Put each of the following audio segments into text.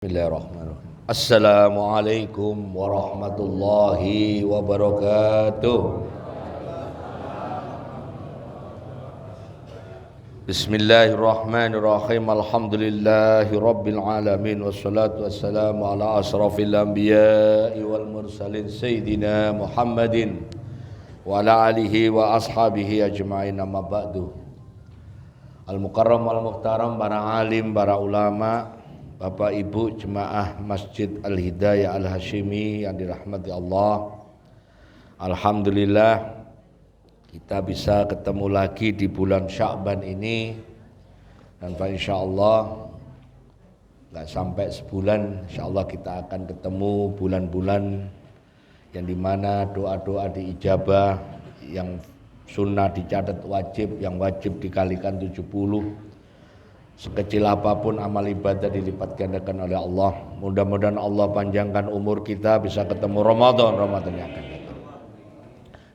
Bismillahirrahmanirrahim. Assalamualaikum warahmatullahi wabarakatuh. Bismillahirrahmanirrahim. Alhamdulillahi rabbil alamin. Wassalatu wassalamu ala asrafil anbiya'i wal mursalin Sayyidina Muhammadin wa ala alihi wa ashabihi ajma'in, amma ba'du. Al-mukarram wal-muhtaram, para alim, para ulama, Bapak Ibu jemaah Masjid Al-Hidayah Al-Hashimi yang dirahmati Allah. Alhamdulillah kita bisa ketemu lagi di bulan Sya'ban ini, dan insyaallah nggak sampai sebulan insyaallah kita akan ketemu bulan-bulan yang dimana doa-doa diijabah, yang sunnah dicatat wajib, yang wajib dikalikan 70. Sekecil apapun amal ibadah dilipat gandakan oleh Allah. Mudah-mudahan Allah panjangkan umur kita bisa ketemu Ramadan yang akan datang.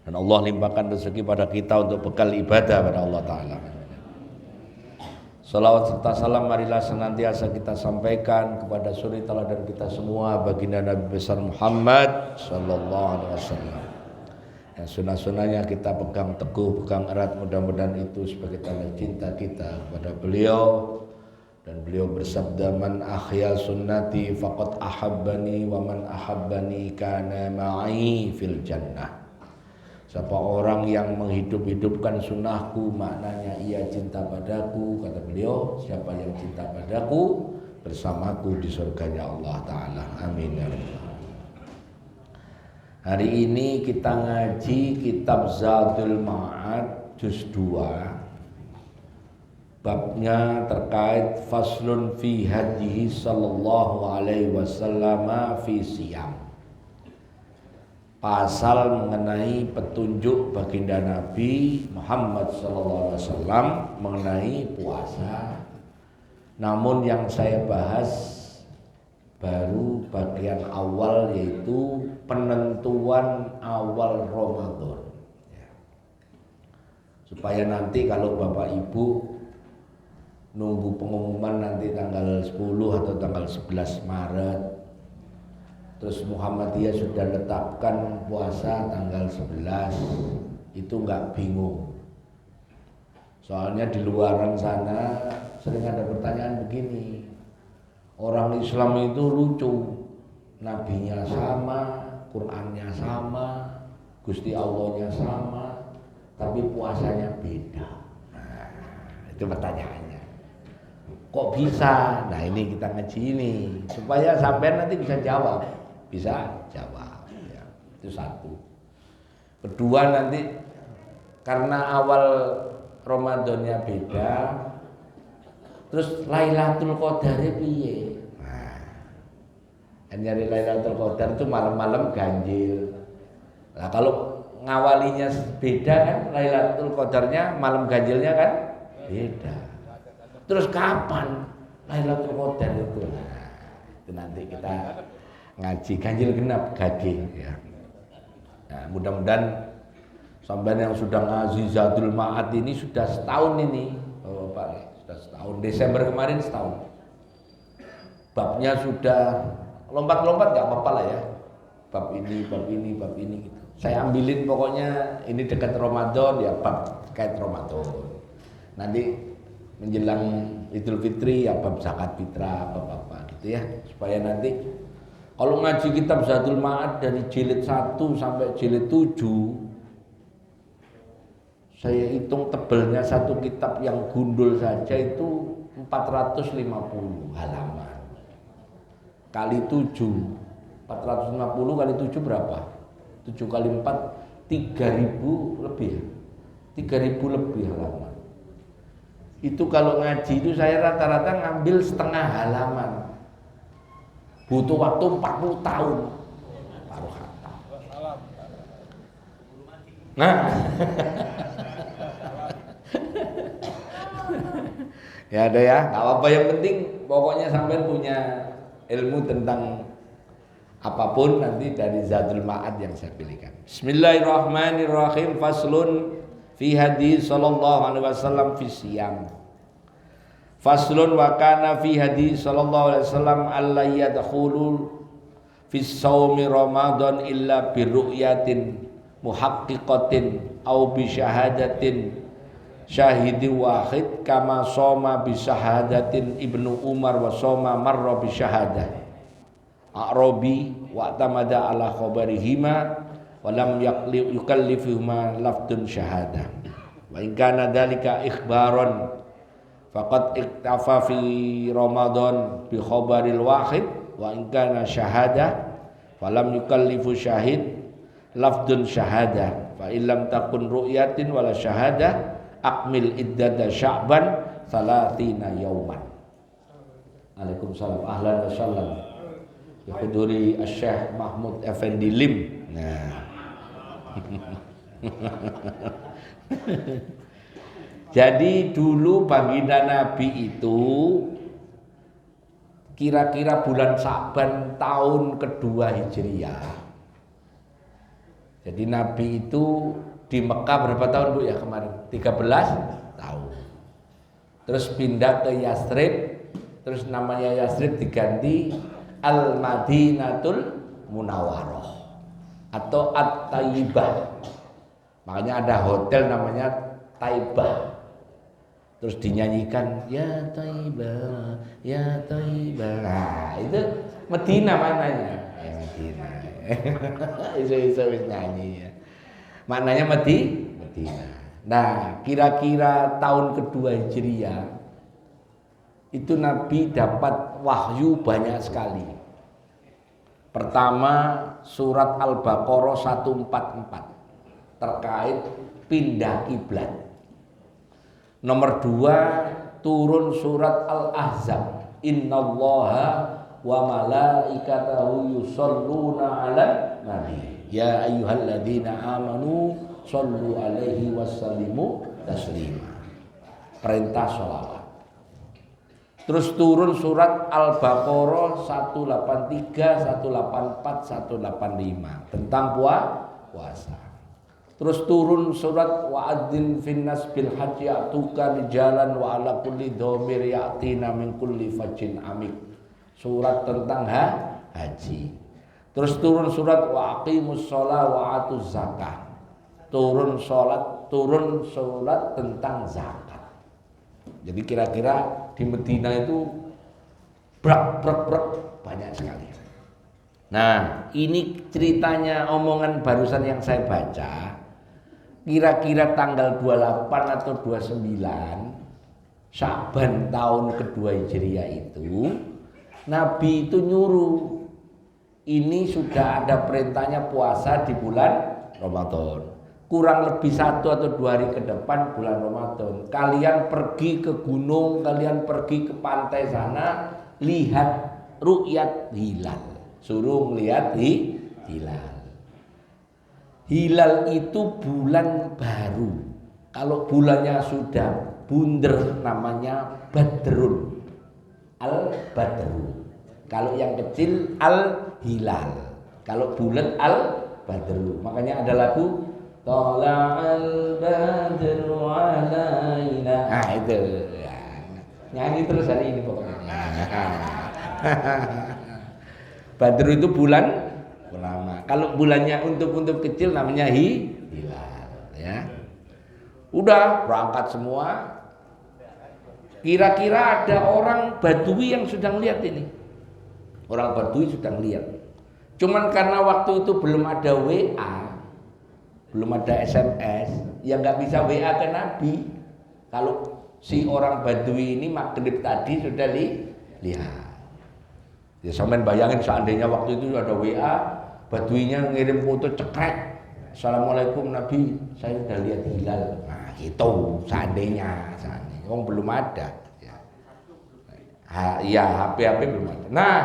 Dan Allah limpahkan rezeki pada kita untuk bekal ibadah pada Allah Ta'ala. Salawat serta salam marilah senantiasa kita sampaikan kepada suri teladan kita semua, baginda Nabi besar Muhammad Sallallahu Alaihi Wasallam. Yang sunnah-sunnahnya kita pegang teguh, pegang erat, mudah-mudahan itu sebagai tanda cinta kita kepada beliau. Dan beliau bersabda, man ahya sunnati faqad ahabbani wa man ahabbani kana ma'i fil jannah. Siapa orang yang menghidup-hidupkan sunnahku, maknanya ia cinta padaku, kata beliau. Siapa yang cinta padaku, bersamaku di surganya Allah Ta'ala. Amin ya rabbal. Hari ini kita ngaji kitab Zadul Ma'ad juz 2. Babnya terkait faslun fi hadihi sallallahu alaihi wasallam fi siyam. Pasal mengenai petunjuk baginda Nabi Muhammad sallallahu alaihi wasallam mengenai puasa. Namun yang saya bahas baru bagian awal, yaitu penentuan awal Ramadan ya. Supaya nanti kalau Bapak Ibu nunggu pengumuman nanti tanggal 10 atau tanggal 11 Maret, terus Muhammadiyah sudah letakkan puasa tanggal 11, itu nggak bingung. Soalnya di luaran sana sering ada pertanyaan begini, orang Islam itu lucu, nabinya sama, Qur'annya sama, Gusti Allahnya sama, tapi puasanya beda. Nah, itu pertanyaannya. Kok bisa? Nah ini kita ngaji ini supaya sampai nanti bisa jawab, ya. Itu satu. Kedua, nanti karena awal Ramadannya beda, terus Lailatul Qadar piye? Nah, nyari Lailatul Qadar itu malam-malam ganjil. Nah, kalau ngawalinya beda kan, Lailatul Qadarnya malam ganjilnya kan beda. Terus kapan Lailatul Qadar itu? Nah, itu nanti kita ngaji ganjil genap gage ya. Nah, mudah-mudahan sampean yang sudah ngaji Zadul Ma'ad ini sudah setahun ini, Bapak. Sudah setahun, Desember kemarin setahun. Babnya sudah lompat-lompat nggak apa-apa lah ya. Bab ini gitu. Saya ambilin pokoknya ini dekat Ramadan ya, bab terkait Ramadan. Nanti menjelang Idul Fitri ya bab zakat fitrah, apa gitu ya. Supaya nanti kalau ngaji kitab Zadul Ma'ad dari jilid 1 sampai jilid 7, saya hitung tebelnya satu kitab yang gundul saja itu 450 halaman. Kali 7, 450 kali 7 berapa? 7 kali 4, 3.000 lebih. 3.000 lebih halaman. Itu kalau ngaji itu saya rata-rata ngambil setengah halaman. Butuh waktu 40 tahun. Baru khatam. Nah. Ya ada ya, nggak apa-apa, yang penting pokoknya sampai punya ilmu tentang apapun nanti dari Zadul Ma'ad yang saya pilihkan. Bismillahirrahmanirrahim. Faslun fi hadis sallallahu alaihi wasallam fi siyam. Faslun wa kana fi hadis sallallahu alaihi wasallam alla yadkhulu fi shaumi ramadan illa bi ru'yatin muhaqqiqatin au bi syahadatin syahidi wahid kama soma bi syahadatin Ibnu Umar wa soma marra bi syahadah A'rabi wa tamada ala khabarihima wa lam yukallifihuma lafdun syahadah wa in kana dzalika ikhbaron faqad iktafa fi Ramadan bi khabaril wahid wa in kana syahadah falam yukallifu syahid lafdun syahadah fa illam takun ru'yatin wala syahadah akmil iddada sya'ban 30 yauman. Waalaikumsalam ahlan wa sallam ya huduri Syekh Mahmud Effendi Lim. Nah jadi dulu baginda Nabi itu kira-kira bulan Sa'ban tahun kedua Hijriah. Jadi Nabi itu di Mekah berapa tahun Bu ya kemarin? 13 tahun. Terus pindah ke Yasrib, terus namanya Yasrib diganti Al-Madinatul Munawwarah atau At-Taibah. Makanya ada hotel namanya Taibah. Terus dinyanyikan ya Taibah, ya Taibah. Nah, itu Medina mananya? Ya Medina. Iso-iso wis nyanyi ya. Maknanya Medina. Nah, kira-kira tahun kedua Hijriah itu Nabi dapat wahyu banyak sekali. Pertama surat Al-Baqarah 144 terkait pindah kiblat. Nomor 2 turun surat Al-Ahzab. Innallaha wa malaikatahu yusholluna 'alan nabi. Ya ayyuhalladzina amanu shollu alaihi wasallimu taslima. Perintah sholawat. Terus turun surat Al-Baqarah 183, 184, 185 tentang puasa. Terus turun surat wa'adzin finnas bil hajji atuka rijalan wa ala kulli dhamir ya'tina min kulli fajjin amik. Surat tentang haji. Terus turun surat wa aqimus shalah wa atuz zakah. Turun surat tentang zakat. Jadi kira-kira di Medina itu brak banyak sekali. Nah, ini ceritanya omongan barusan yang saya baca. Kira-kira tanggal 28 atau 29 Sya'ban tahun kedua Hijriah itu Nabi itu nyuruh ini sudah ada perintahnya puasa di bulan Ramadan. Kurang lebih 1 atau 2 hari ke depan bulan Ramadan. Kalian pergi ke gunung, kalian pergi ke pantai sana, lihat ru'yat hilal. Suruh melihat hilal. Hilal itu bulan baru. Kalau bulannya sudah bunder namanya Badrun. Al-Badru. Kalau yang kecil Al-Hilal. Kalau bulan Al-Badru. Makanya ada lagu Tala'al Badru alaina. Nah itu ya. Nyanyi terus hari ini pokoknya. Badru itu bulan lama. Kalau bulannya untuk kecil namanya hilal ya. Udah berangkat semua. Kira-kira ada orang Badui yang sudah lihat ini. Orang Badui sudah lihat. Cuman karena waktu itu belum ada WA, belum ada SMS, ya nggak bisa WA ke Nabi. Kalau si orang Badui ini maghrib tadi sudah lihat. Ya sampean bayangin seandainya waktu itu ada WA, Baduinya ngirim foto cekrek. Assalamualaikum Nabi, saya sudah lihat hilal. Nah gitu, seandainya. Wong belum ada. Ya HP belum ada. Nah,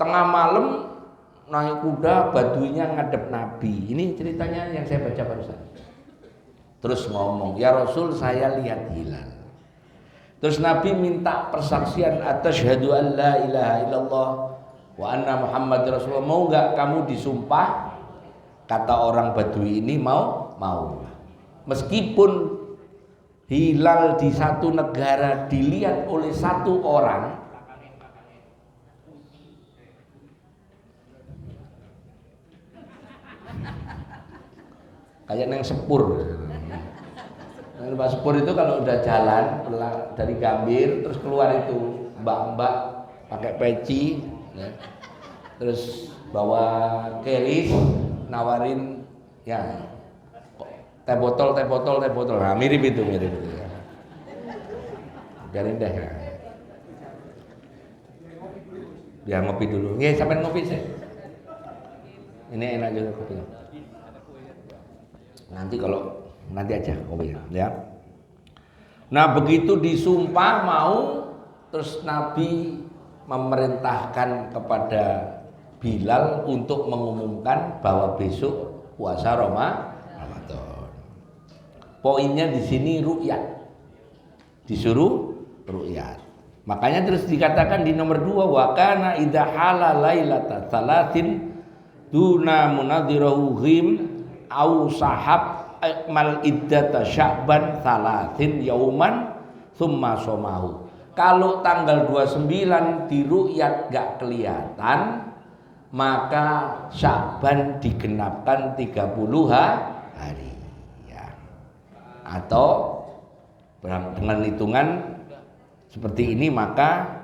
tengah malam naik kuda, Baduinya ngadep Nabi. Ini ceritanya yang saya baca barusan. Terus ngomong, ya Rasul saya lihat hilal. Terus Nabi minta persaksian asyhadu an la ilaha illallah wa anna Muhammad Rasulullah. Mau enggak kamu disumpah? Kata orang Badui ini mau. Meskipun hilal di satu negara dilihat oleh satu orang, kayak neng sepur. Pak Sepur itu kalau udah jalan dari Gambir terus keluar itu mbak-mbak pakai peci, ya. Terus bawa keris nawarin ya teh botol, nah mirip itu ya. Biarin deh ya. Biar ngopi dulu. Ya sampai ngopi sih. Ini enak juga kopi. Nanti aja kopi ya. Nah begitu disumpah mau, terus Nabi memerintahkan kepada Bilal untuk mengumumkan bahwa besok puasa Ramadan. Poinnya di sini ru'yat, disuruh ru'yat. Makanya terus dikatakan di nomor 2, wa kana idza hala lailata salatin duna munadhirahu ghim au sahab mal iddata sya'ban salatin yauman thumma somahu. Kalau tanggal 29 di ru'yat gak kelihatan, maka Sya'ban digenapkan 30 hari ya. Atau dengan hitungan seperti ini, maka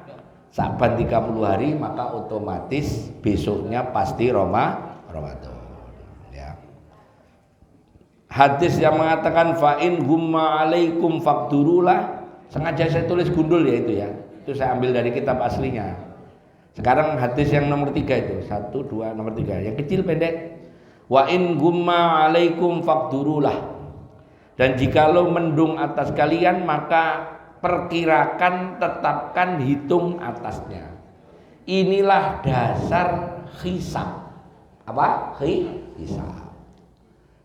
Sya'ban 30 hari, maka otomatis besoknya pasti Ramadan ya. Hadis yang mengatakan fa'in humma alaikum faqdurulah, sengaja saya tulis gundul ya itu ya. Itu saya ambil dari kitab aslinya. Sekarang hadis yang nomor 3 itu 1, 2, nomor 3 yang kecil pendek. Wa in gumma alaikum faqdurulah, dan jikalau mendung atas kalian maka perkirakan, tetapkan, hitung atasnya. Inilah dasar hisab. Apa? Hisab.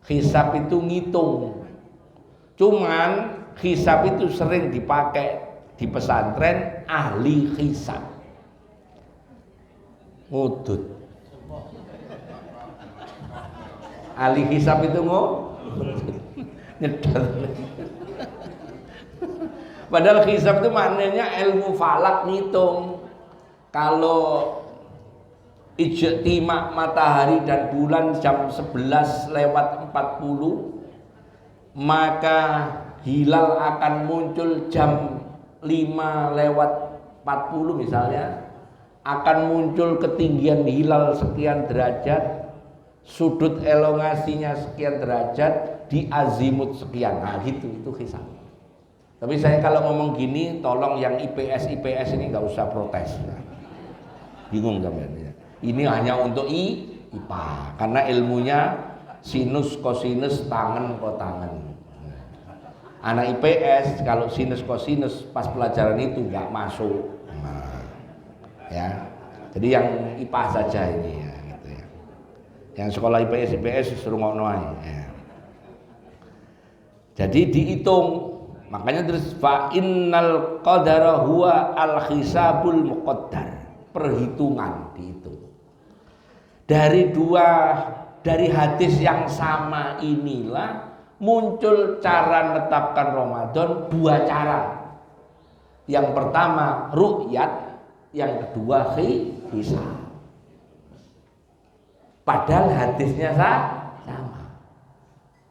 Hisab itu ngitung. Cuman hisab itu sering dipakai di pesantren ahli hisab. Ngudut. Ahli hisab itu nyedot. Padahal hisab itu maknanya ilmu falak, ngitung. Kalau ijtima matahari dan bulan jam 11:40, maka hilal akan muncul jam 5:40 misalnya. Akan muncul ketinggian hilal sekian derajat, sudut elongasinya sekian derajat, di azimut sekian. Nah gitu, itu hisab. Tapi saya kalau ngomong gini, tolong yang IPS ini nggak usah protes. Bingung sampean ya. Ini hanya untuk IPA, karena ilmunya sinus, kosinus, tangen, kotangen. Anak IPS kalau sinus, kosinus pas pelajaran itu nggak masuk. Ya, jadi yang IPA saja ini ya, gitu ya. Yang sekolah IPS suruh ngono ae. Ya. Jadi dihitung, makanya terus fa innal qadara huwa al hisabul muqaddar, perhitungan dihitung. Dari hadis yang sama inilah muncul cara menetapkan Ramadan 2 cara. Yang pertama ru'yat, yang kedua hisab. Padahal hadisnya sama.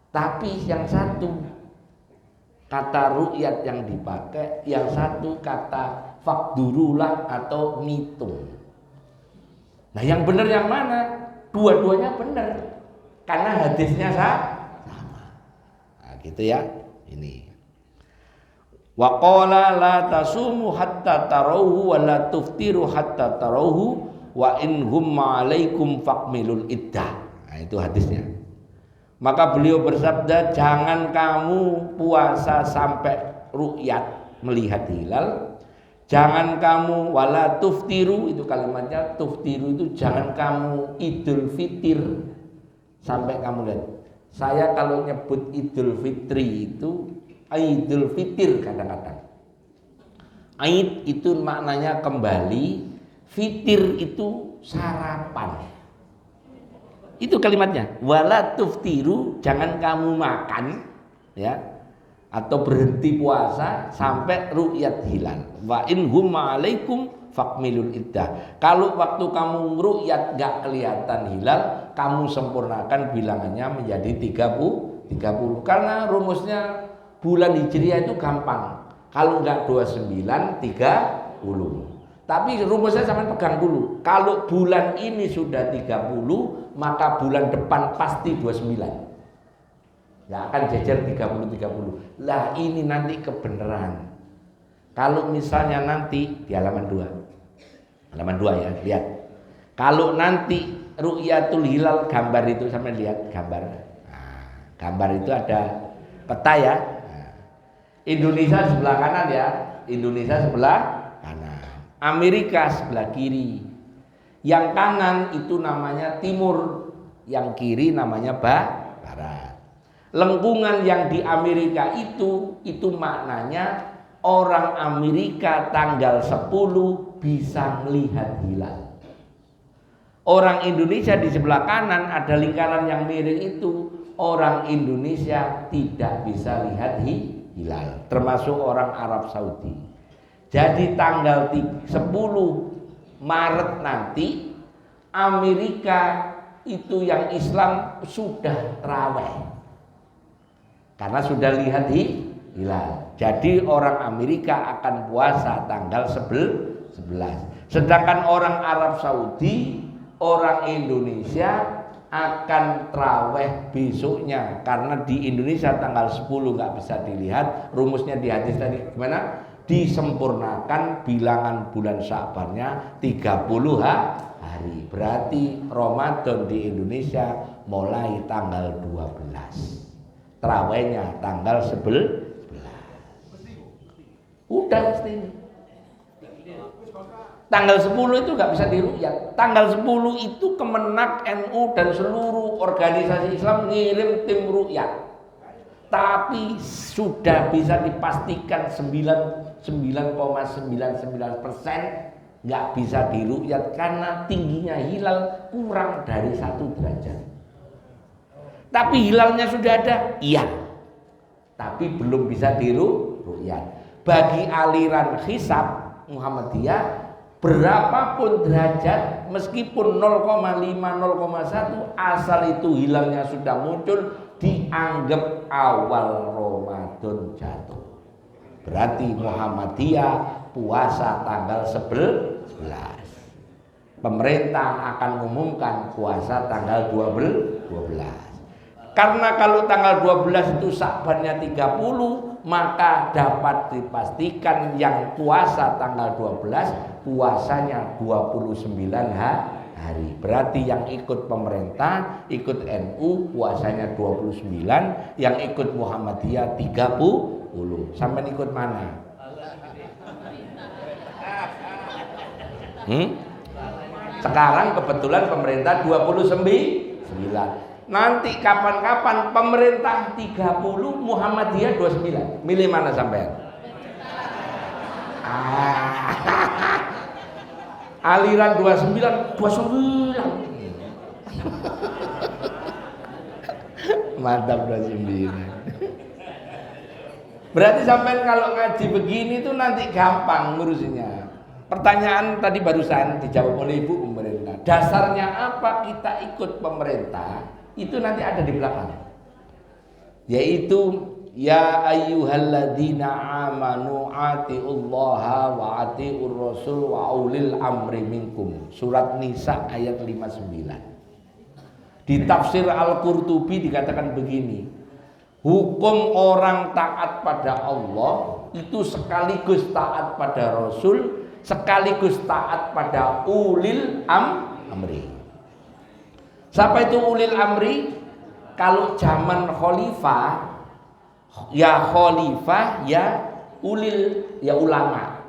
Tapi yang satu kata ru'yat yang dipakai, yang satu kata faqdurulah atau ngitung. Nah yang benar yang mana? Dua-duanya benar. Karena hadisnya sama. Nah gitu ya. Ini. Wa qala la tasumu hatta tarawhu wa la tuftiru hatta tarawhu wa in humma alaikum faqmilul iddah. Nah itu hadisnya. Maka beliau bersabda, jangan kamu puasa sampai ru'yat, melihat hilal. Jangan kamu wala tuftiru, itu kalimatnya tuftiru itu jangan kamu idul fitir sampai kamu lihat. Saya kalau nyebut idul fitri itu Aidul Fitir kadang-kadang. Aid itu maknanya kembali, fitir itu sarapan. Itu kalimatnya. Wala tuftiru, jangan kamu makan ya. atau berhenti puasa sampai ru'yat hilal. Wa in humma alaikum fakmilul iddah. Kalau waktu kamu ru'yat gak kelihatan hilal, kamu sempurnakan bilangannya menjadi 30. Karena rumusnya bulan Hijriah itu gampang. Kalau enggak 29, 30. Tapi rumusnya sampai pegang dulu. Kalau bulan ini sudah 30, maka bulan depan pasti 29. Nggak akan jejer 30. Lah ini nanti kebenaran. Kalau misalnya nanti di halaman 2. Halaman 2 ya, lihat. Kalau nanti ru'yatul hilal gambar itu sampai lihat gambar. Nah, gambar itu ada peta ya. Nah, Indonesia sebelah kanan ya. Indonesia sebelah kanan. Amerika sebelah kiri. Yang kanan itu namanya timur, yang kiri namanya barat. Lengkungan yang di Amerika itu maknanya orang Amerika tanggal 10 bisa melihat hilal. Orang Indonesia di sebelah kanan ada lingkaran yang miring itu, orang Indonesia tidak bisa lihat hilal, termasuk orang Arab Saudi. Jadi tanggal 10 Maret nanti Amerika itu yang Islam sudah terawih karena sudah lihat hilal. Jadi orang Amerika akan puasa tanggal 11. Sedangkan orang Arab Saudi, orang Indonesia akan terawih besoknya karena di Indonesia tanggal 10 nggak bisa dilihat. Rumusnya di hadis tadi gimana? Disempurnakan bilangan bulan Sya'bannya 30 hari. Berarti Ramadan di Indonesia mulai tanggal 12. Terawihnya tanggal 11. Udah pasti ini. Tanggal 10 itu nggak bisa diru'yat. Tanggal 10 itu Kemenak, NU dan seluruh organisasi Islam ngirim tim ru'yat. Tapi sudah bisa dipastikan 99,99% nggak bisa diru'yat karena tingginya hilal kurang dari 1 derajat. Tapi hilalnya sudah ada, iya. Tapi belum bisa diru'yat. Bagi aliran hisab Muhammadiyah, berapapun derajat, meskipun 0,5, 0,1, asal itu hilalnya sudah muncul, dianggap awal Ramadan jatuh. Berarti Muhammadiyah puasa tanggal 11. Pemerintah akan umumkan puasa tanggal 12. Karena kalau tanggal 12 itu Sya'bannya 30, maka dapat dipastikan yang puasa tanggal 12 puasanya 29 hari. Berarti yang ikut pemerintah, ikut NU puasanya 29, yang ikut Muhammadiyah 30. Sampai ikut mana? Sekarang kebetulan pemerintah 29. Nanti kapan-kapan pemerintah 30, Muhammadiyah 29. Milih mana sampean? Aliran 29. Mantap 29. Berarti sampean kalau ngaji begini tuh nanti gampang ngurusinnya. Pertanyaan tadi barusan dijawab oleh Ibu pemerintah. Dasarnya apa kita ikut pemerintah? Itu nanti ada di belakang. Yaitu ya ayyuhalladzina amanu atiullaha wa atiur rasul wa ulil amri minkum. Surat Nisa ayat 59. Di tafsir Al-Qurtubi dikatakan begini. Hukum orang taat pada Allah itu sekaligus taat pada Rasul, sekaligus taat pada ulil amri. Siapa itu ulil amri? Kalau zaman khalifah, ya khalifah, ya ulil, ya ulama.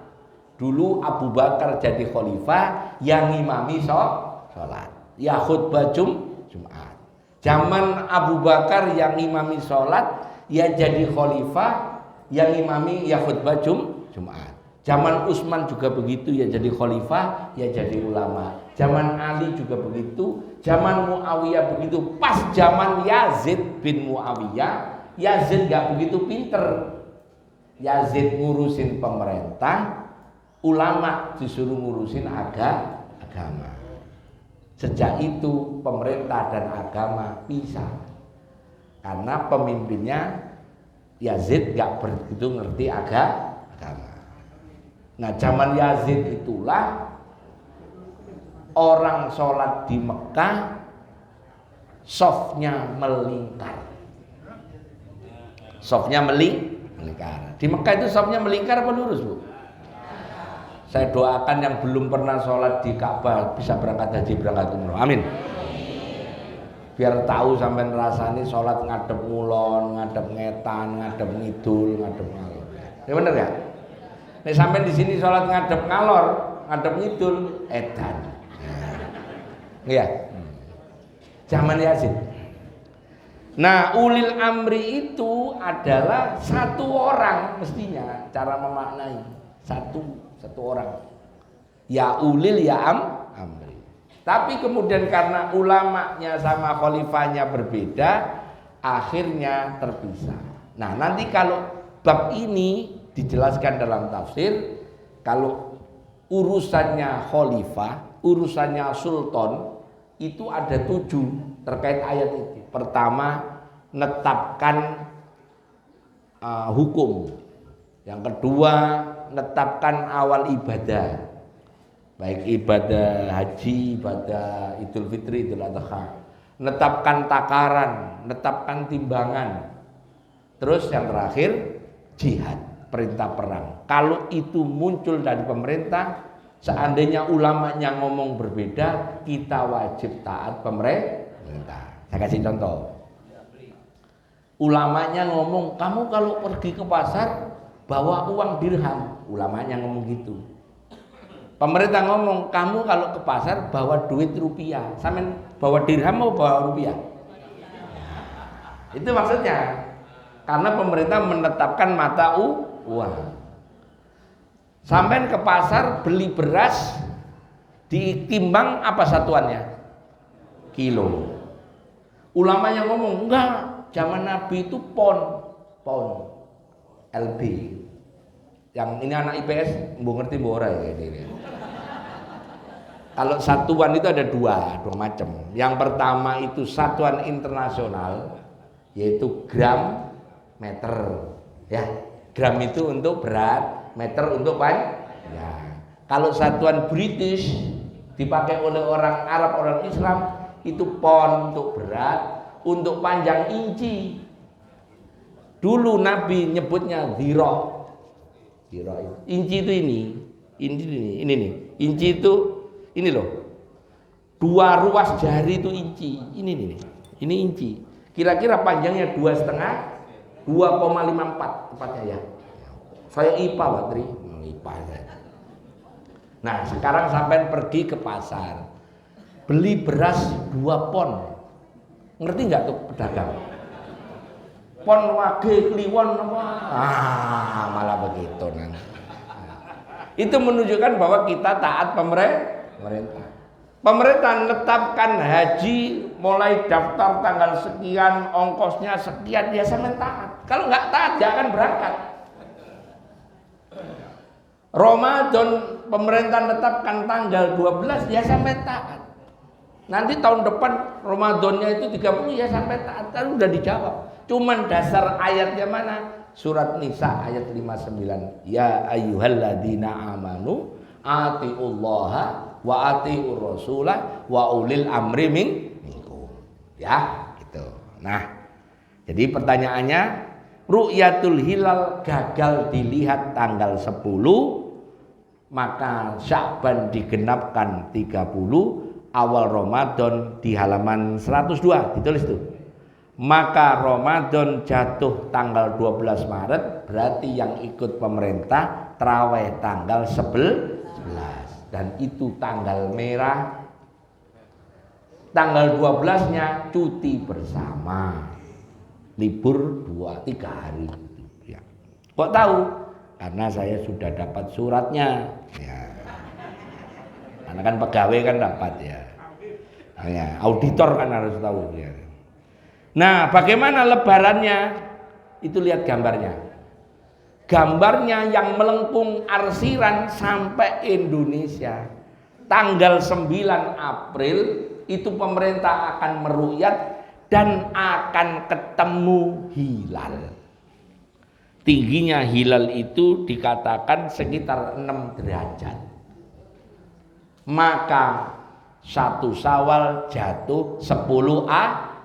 Dulu Abu Bakar jadi khalifah, yang ngimami sholat, ya khutbah Jumat. Zaman Abu Bakar yang ngimami sholat, ya jadi khalifah, yang ngimami ya khutbah Jumat. Zaman Utsman juga begitu, ya jadi khalifah, ya jadi ulama. Zaman Ali juga begitu, zaman Muawiyah begitu. Pas zaman Yazid bin Muawiyah, Yazid gak begitu pinter. Yazid ngurusin pemerintah, ulama disuruh ngurusin agama. Sejak itu pemerintah dan agama pisah. Karena pemimpinnya Yazid gak begitu ngerti agama. Nah, zaman Yazid itulah orang sholat di Mekah softnya melingkar. Softnya melingkar. Di Mekah itu softnya melingkar apa lurus, Bu? Saya doakan yang belum pernah sholat di Ka'bah bisa berangkat haji, berangkat umroh. Amin. Biar tahu sampai rasanya sholat ngadep ngulon, ngadep ngetan, ngadep ngidul, ngadep ngalor. Ya bener ya? Nek sampai di sini sholat ngadep ngalor, ngadep ngidul, edan. Iya. Zaman Yazid. Nah, ulil amri itu adalah satu orang mestinya cara memaknai. Satu orang. Ya ulil ya amri. Tapi kemudian karena ulamanya sama khalifahnya berbeda, akhirnya terpisah. Nah, nanti kalau bab ini dijelaskan dalam tafsir, kalau urusannya khalifah, urusannya sultan itu ada 7 terkait ayat itu. Pertama, netapkan hukum. Yang kedua, netapkan awal ibadah. Baik ibadah haji, ibadah Idul Fitri, Idul Adha. Netapkan takaran, netapkan timbangan. Terus yang terakhir, jihad, perintah perang. Kalau itu muncul dari pemerintah, seandainya ulamanya ngomong berbeda, kita wajib taat pemerintah. Saya kasih contoh. Ulamanya ngomong, kamu kalau pergi ke pasar bawa uang dirham. Ulamanya ngomong gitu. Pemerintah ngomong, kamu kalau ke pasar bawa duit rupiah. Sampai bawa dirham mau bawa rupiah? Itu maksudnya. Karena pemerintah menetapkan mata uang. Sampai ke pasar beli beras, ditimbang apa satuannya? Kilo. Ulamanya ngomong, enggak, zaman Nabi itu pon, LB. Yang ini anak IPS, mbok ngerti mbok ora ya ini. Kalau satuan itu ada dua macam. Yang pertama itu satuan internasional, yaitu gram, meter. Ya, gram itu untuk berat, meter untuk panjang. Ya. Kalau satuan British dipakai oleh orang Arab, orang Islam, itu pon untuk berat, untuk panjang inci. Dulu Nabi nyebutnya dhira. Inci itu ini nih. Inci itu ini loh. 2 ruas jari itu inci. Ini inci. Kira-kira panjangnya 2,5, 2,54 tepatnya ya. Saya IPA, Pak Tri. IPA ya. Nah, sekarang sampai pergi ke pasar. Beli beras 2 pon. Ngerti nggak tuh pedagang? Pon wage kliwon apa? Malah begitu nanti. Itu menunjukkan bahwa kita taat pemerintah. Pemerintah menetapkan haji mulai daftar tanggal sekian, ongkosnya sekian, dia sampai taat. Kalau nggak taat, dia akan berangkat. Ramadan pemerintah menetapkan tanggal 12, dia sampai taat. Nanti tahun depan Ramadannya itu 30, ya sampai taat. Kan udah dijawab. Cuman dasar ayatnya mana? Surat Nisa ayat 59. Ya ayyuhalladzina amanu atiullaha wa atiur rasulah wa ulil amri minkum. Ya, gitu. Nah, jadi pertanyaannya, ru'yatul hilal gagal dilihat tanggal 10, maka Sya'ban digenapkan 30, awal Ramadan di halaman 102 ditulis tuh. Maka Ramadan jatuh tanggal 12 Maret, berarti yang ikut pemerintah tarawih tanggal 11 dan itu tanggal merah. Tanggal 12-nya cuti bersama, libur 2-3 hari ya. Kok tahu? Karena saya sudah dapat suratnya ya. Karena kan pegawai kan dapat ya. Ya, auditor kan harus tahu ya. Nah, bagaimana lebarannya? Itu lihat gambarnya. gambarnya yang melengkung arsiran sampai Indonesia. Tanggal 9 April itu pemerintah akan meruyat dan akan ketemu hilal. Tingginya hilal itu dikatakan sekitar 6 derajat. Maka 1 Syawal jatuh 10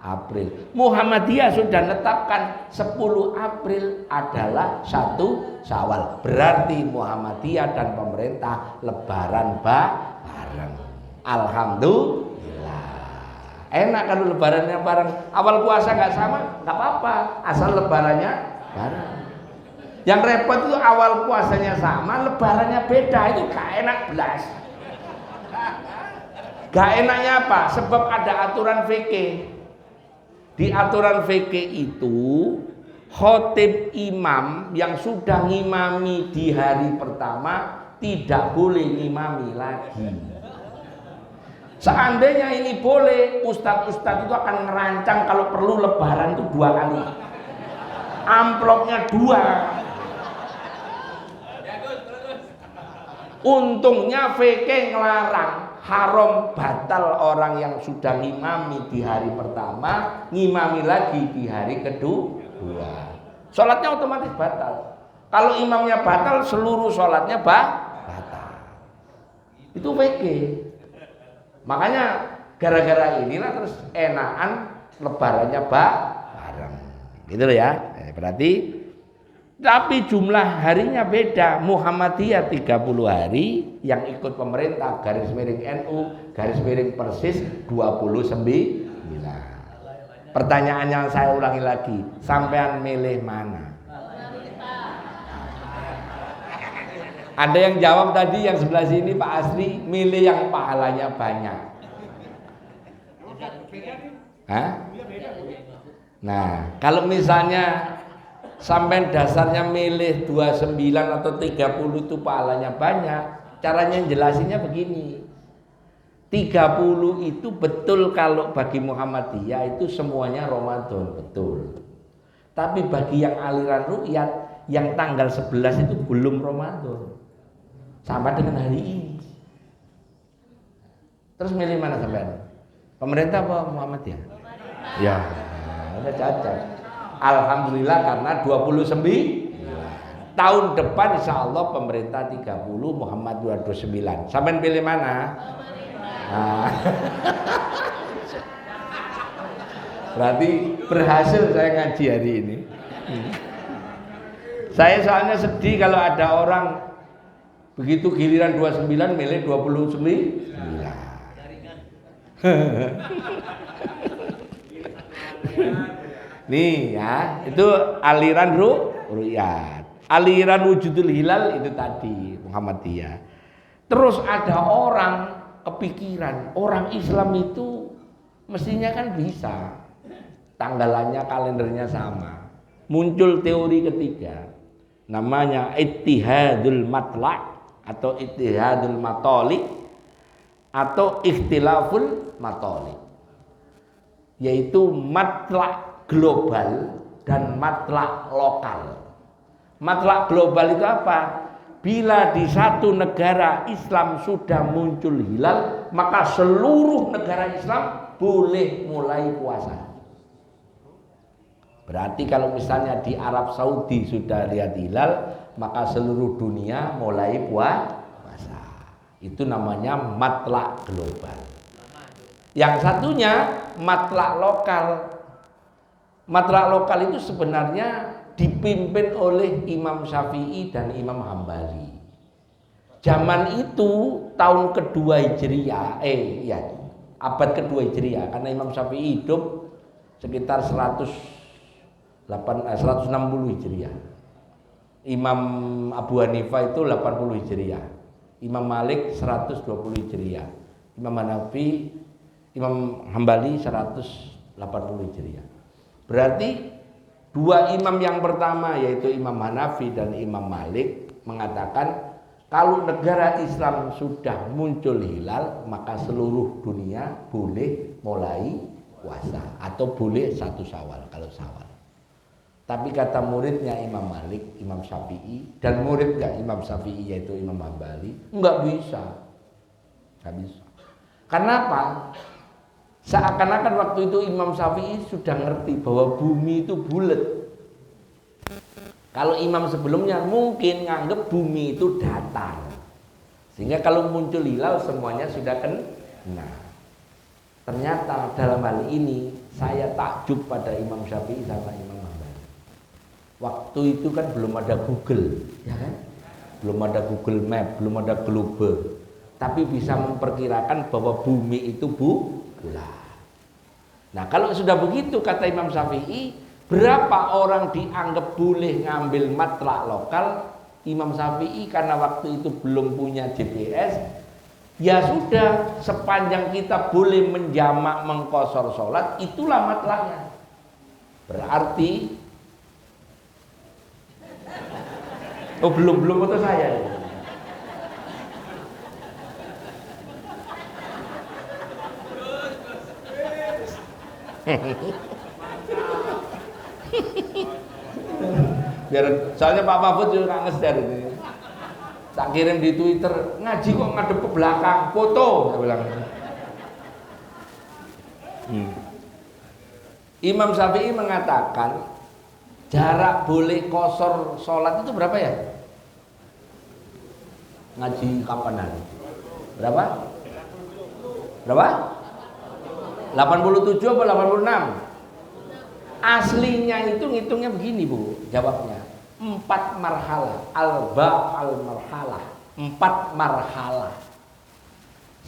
April. Muhammadiyah sudah menetapkan 10 April adalah 1 Syawal. Berarti Muhammadiyah dan pemerintah lebaran bareng. Alhamdulillah. Enak kalau lebarannya bareng. Awal puasa nggak sama, nggak apa-apa. Asal lebarannya bareng. Yang repot itu awal puasanya sama, lebarannya beda. Itu gak enak belas. Gak enaknya apa? Sebab ada aturan fikih. Di aturan fikih itu khotib imam yang sudah ngimami di hari pertama tidak boleh ngimami lagi. Seandainya ini boleh, ustadz-ustadz itu akan merancang kalau perlu lebaran itu 2 kali. Amplopnya 2. Untungnya fikih ngelarang, haram batal orang yang sudah ngimami di hari pertama ngimami lagi di hari kedua. Sholatnya otomatis batal. Kalau imamnya batal, seluruh sholatnya batal. Itu fikih. Makanya gara-gara inilah terus enakan lebarannya bareng. Gitu loh ya. Berarti tapi jumlah harinya beda. Muhammadiyah 30 hari, yang ikut pemerintah garis miring NU garis miring Persis 29. Pertanyaannya saya ulangi lagi, sampean milih mana? Ada yang jawab tadi yang sebelah sini Pak Asri milih yang pahalanya banyak. Hah? Nah, kalau misalnya sampai dasarnya milih 29 atau 30 itu pahalanya banyak, caranya jelasinnya begini. 30 itu betul kalau bagi Muhammadiyah itu semuanya Ramadan, betul. Tapi bagi yang aliran ru'yat yang tanggal 11 itu belum Ramadan. Sama dengan hari ini. Terus milih mana sampean? Pemerintah apa Muhammadiyah? Ya, udah cacat. Alhamdulillah karena 29. Tahun depan insya Allah pemerintah 30, Muhammad 29. Sampai pilih mana? Nah. Berarti berhasil saya ngaji hari ini. Saya soalnya sedih kalau ada orang begitu giliran 29 milih 29. Nih ya, itu aliran ru'yat. Aliran wujudul hilal itu tadi Muhammadiyah. Terus ada orang kepikiran, orang Islam itu mestinya kan bisa tanggalannya, kalendernya sama. Muncul teori ketiga, namanya ittihadul matla' atau ittihadul matoli atau ikhtilaful matoli, yaitu matla' global dan matlak lokal. Matlak global itu apa? Bila di satu negara Islam sudah muncul hilal, maka seluruh negara Islam boleh mulai puasa. Berarti kalau misalnya di Arab Saudi sudah lihat hilal, maka seluruh dunia mulai puasa. Itu namanya matlak global. Yang satunya matlak lokal. Matlak lokal itu sebenarnya dipimpin oleh Imam Syafi'i dan Imam Hambali. Zaman itu tahun kedua Hijriah, abad kedua Hijriah, karena Imam Syafi'i hidup sekitar 160 Hijriah. Imam Abu Hanifah itu 80 Hijriah. Imam Malik 120 Hijriah. Imam Hambali 180 Hijriah. Berarti dua imam yang pertama yaitu Imam Hanafi dan Imam Malik mengatakan kalau negara Islam sudah muncul hilal maka seluruh dunia boleh mulai puasa atau boleh 1 Syawal kalau Syawal. Tapi kata muridnya Imam Malik, Imam Syafi'i, dan muridnya Imam Syafi'i yaitu Imam Hambali, enggak bisa. Enggak bisa. Kenapa? Seakan-akan waktu itu Imam Syafi'i sudah ngerti bahwa bumi itu bulat. Kalau imam sebelumnya mungkin nganggep bumi itu datar. Sehingga kalau muncul hilal semuanya sudah kena. Ternyata dalam hal ini saya takjub pada Imam Syafi'i sama Imam Hambali. Waktu itu kan belum ada Google, ya kan? Belum ada Google Map, belum ada Globe. Tapi bisa memperkirakan bahwa bumi itu bulat. Nah, kalau sudah begitu kata Imam Syafi'i, berapa orang dianggap boleh ngambil matlak lokal? Imam Syafi'i karena waktu itu belum punya GPS, ya sudah, sepanjang kita boleh menjamak mengqashar sholat, itulah matlaknya. Berarti belum foto saya ya. Biar soalnya Pak Mahfud juga nggak ngeser ini. Tak kirim di Twitter, ngaji kok ngadep ke belakang, foto, saya bilang. Imam Syafi'i mengatakan jarak boleh qashar sholat itu berapa ya? Ngaji kapanan? Berapa? Berapa? 87 atau 86? Aslinya itu ngitungnya begini Bu, jawabnya 4 marhalah, al-marhalah, 4 marhalah.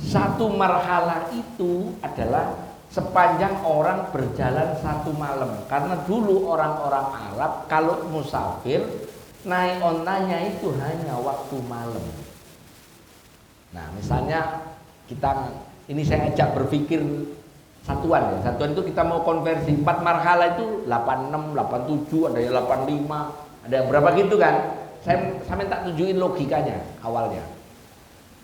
1 marhalah itu adalah sepanjang orang berjalan 1 malam. Karena dulu orang-orang Arab kalau musafir naik ontanya itu hanya waktu malam. Nah, misalnya ini saya ajak berpikir satuan ya. Satuan itu kita mau konversi 4 marhalah itu 86, 87, ada yang 85, ada yang berapa gitu kan. Saya minta tunjukin logikanya awalnya.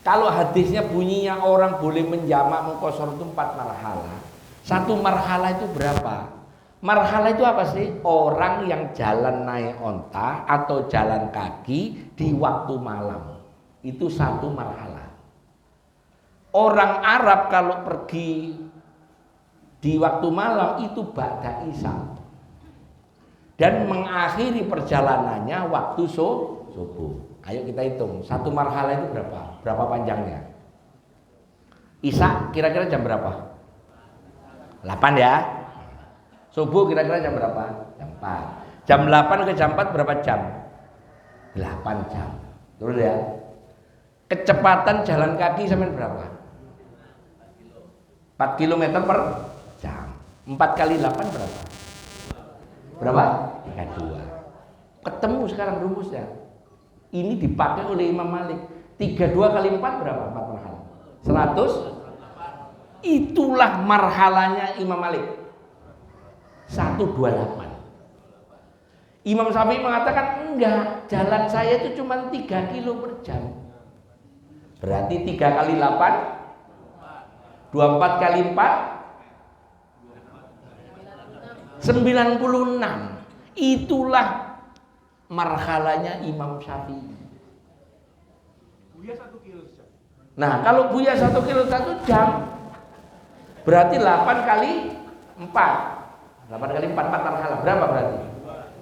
Kalau hadisnya bunyinya orang boleh menjamak mengqashar itu 4 marhalah. 1 marhalah itu berapa? Marhalah itu apa sih? Orang yang jalan naik onta atau jalan kaki di waktu malam. Itu 1 marhalah. Orang Arab kalau pergi di waktu malam itu ba'da isya dan mengakhiri perjalanannya waktu subuh. Ayo kita hitung 1 marhalah itu berapa? Berapa panjangnya? Isya kira-kira jam berapa? 8 ya. Subuh kira-kira jam berapa? Jam 4. Jam 8 ke jam 4 berapa jam? 8 jam. Terus ya. Kecepatan jalan kaki sampai berapa? 4 km per jam. 4 kali 8 berapa? Berapa? 32. Ketemu sekarang rumusnya. Ini dipakai oleh Imam Malik. 32 kali 4 berapa? 4 marhalah. 100. Itulah marhalanya Imam Malik. 128. Imam Syafi'i mengatakan enggak, jalan saya itu cuma 3 kilo per jam. Berarti 3 kali 8, 24 kali 4, 96. Itulah marhalanya Imam Syafi'i. Nah, kalau Buya 1 kilo 1 jam, berarti 8 kali 4. 8 kali 4 marhalah. Berapa berarti?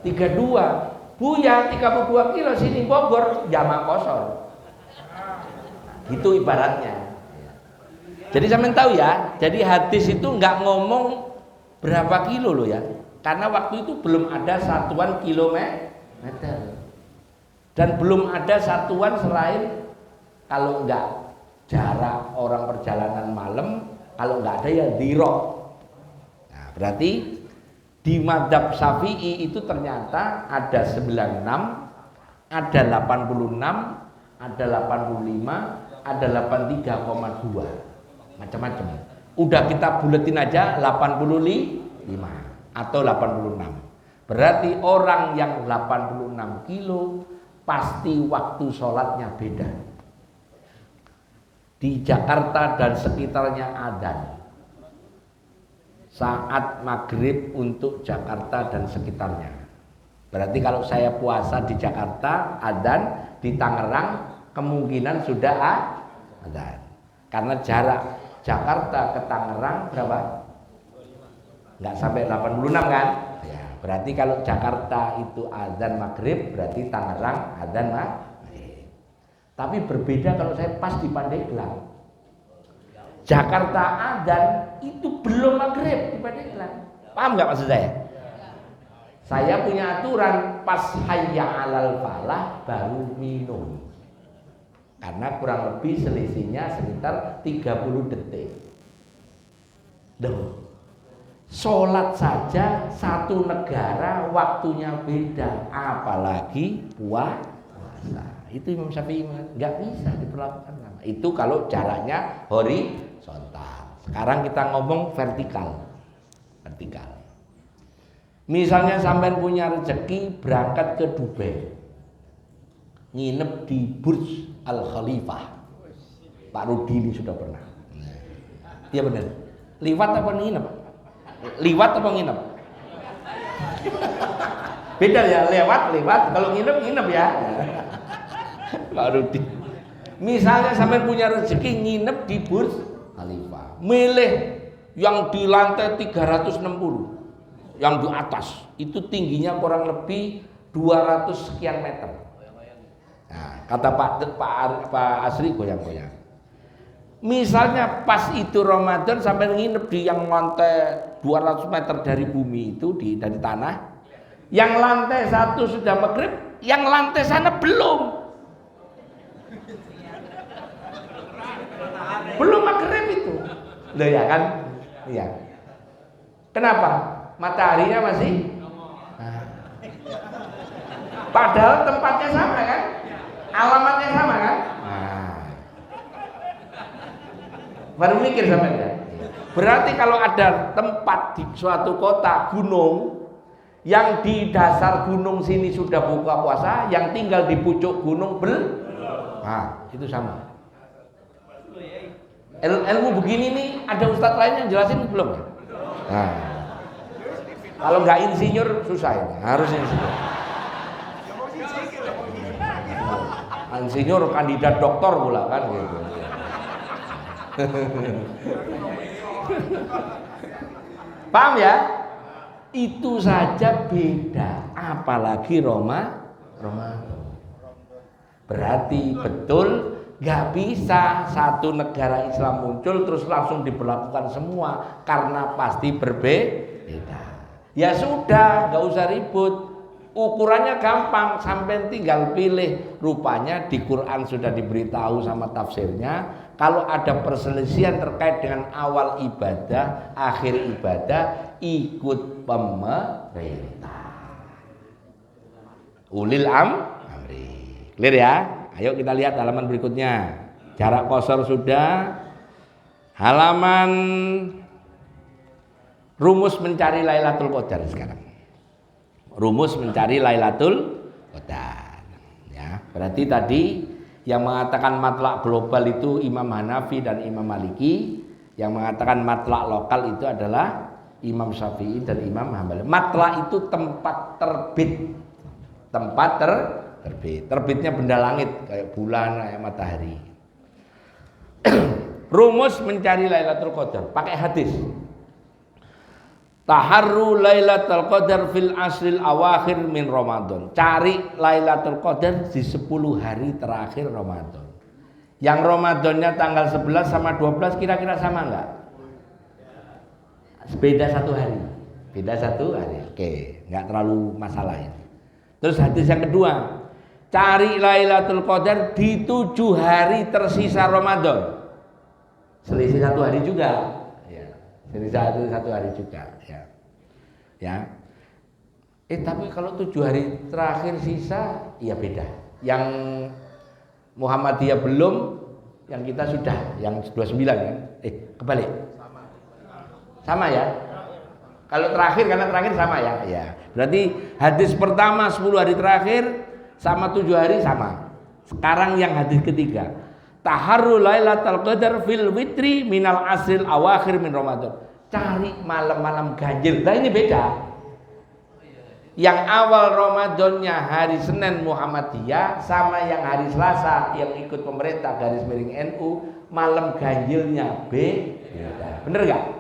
32. Buya 32 kilo sini Bogor jamak qashar. Itu ibaratnya. Jadi sampean tahu ya, jadi hadis itu nggak ngomong berapa kilo loh ya. Karena waktu itu belum ada satuan kilometer. Dan belum ada satuan selain kalau nggak jarak orang perjalanan malam, kalau nggak ada ya dirok. Nah, berarti di madzhab Syafi'i itu ternyata ada 96, ada 86, ada 85, ada 83,2. Macam-macam. Udah kita buletin aja 85 atau 86. Berarti orang yang 86 kilo pasti waktu sholatnya beda. Di Jakarta dan sekitarnya adzan saat maghrib untuk Jakarta dan sekitarnya. Berarti kalau saya puasa di Jakarta adzan, di Tangerang kemungkinan sudah adzan. Karena jarak Jakarta ke Tangerang berapa? Nggak sampai 86 kan? Ya, berarti kalau Jakarta itu adzan maghrib, berarti Tangerang adzan maghrib. Tapi berbeda kalau saya pas di Pandeglang. Jakarta adzan itu belum maghrib di Pandeglang. Paham nggak maksud saya? Saya punya aturan pas hayya alal falah baru minum. Karena kurang lebih selisihnya sekitar 30 detik. Duh. Sholat saja satu negara waktunya beda, apalagi puasa. Itu Imam Syafi'i nggak bisa diperlakukan sama. Itu kalau jaraknya horizontal. Sekarang kita ngomong vertikal. Misalnya sampean punya rezeki berangkat ke Dubai, nginep di Burj Al Khalifah. Pak Rudi ini sudah pernah. Iya benar. Liwat apa nginep? Liwat apa nginep? Beda ya, lewat. Kalau nginep ya. Pak Rudi. Misalnya sampean punya rezeki nginep di Burj Khalifah, milih yang di lantai 360. Yang di atas itu tingginya kurang lebih 200 sekian meter. Nah, kata Pak Asri goyang-goyang. Misalnya pas itu Ramadan sampai nginep di yang lantai 200 meter dari bumi itu dari tanah. Yang lantai 1 sudah maghrib, yang lantai sana belum. Belum maghrib itu. Loh ya kan? Iya. Kenapa? Mataharinya masih padahal tempatnya sama kan, alamatnya sama kan. Baru mikir sampai ya. Berarti kalau ada tempat di suatu kota gunung yang di dasar gunung sini sudah buka puasa, yang tinggal di pucuk gunung itu sama. Ilmu begini nih ada ustadz lain yang jelasin belum ya? Kalau nggak insinyur susah ini, harus insinyur. Insinyur kandidat doktor pula kan gitu. Paham ya? Itu saja beda, apalagi Ramadan. Berarti betul nggak bisa satu negara Islam muncul terus langsung diberlakukan semua, karena pasti berbeda. Ya sudah, nggak usah ribut. Ukurannya gampang, sampai tinggal pilih. Rupanya di Quran sudah diberitahu sama tafsirnya, kalau ada perselisihan terkait dengan awal ibadah, akhir ibadah, ikut pemerintah. Ulil amri. Clear ya? Ayo kita lihat halaman berikutnya. Jarak qashar sudah. Halaman rumus mencari Lailatul Qadar sekarang. Rumus mencari Lailatul Qadar. Ya, berarti tadi yang mengatakan matlak global itu Imam Hanafi dan Imam Maliki, yang mengatakan matlak lokal itu adalah Imam Syafi'i dan Imam Hambali. Matlak itu tempat terbit. Tempat terbit. Terbitnya benda langit kayak bulan, kayak matahari. Rumus mencari Lailatul Qadar pakai hadis. Taharru Lailatul Qadar fil asril awakhir min Ramadan. Cari Lailatul Qadar di 10 hari terakhir Ramadan. Yang Ramadannya tanggal 11 sama 12 kira-kira sama enggak? Beda 1 hari. Beda 1 hari. Oke, enggak terlalu masalah ini. Terus hadis yang kedua, cari Lailatul Qadar di 7 hari tersisa Ramadan. Selisih 1 hari juga. Jadi satu hari juga ya. Tapi kalau 7 hari terakhir sisa, ya beda. Yang Muhammadiyah belum, yang kita sudah, yang 29 kan? Kebalik. Sama ya. Kalau terakhir, karena terakhir sama ya. Ya. Berarti hadis pertama 10 hari terakhir sama 7 hari sama. Sekarang yang hadis ketiga. Taharru Lailatul Qadar fil witri minal asril awakhir min Ramadan. Cari malam-malam ganjil. Nah ini beda. Yang awal Ramadannya hari Senin Muhammadiyah sama yang hari Selasa yang ikut pemerintah garis miring NU malam ganjilnya beda. Bener gak?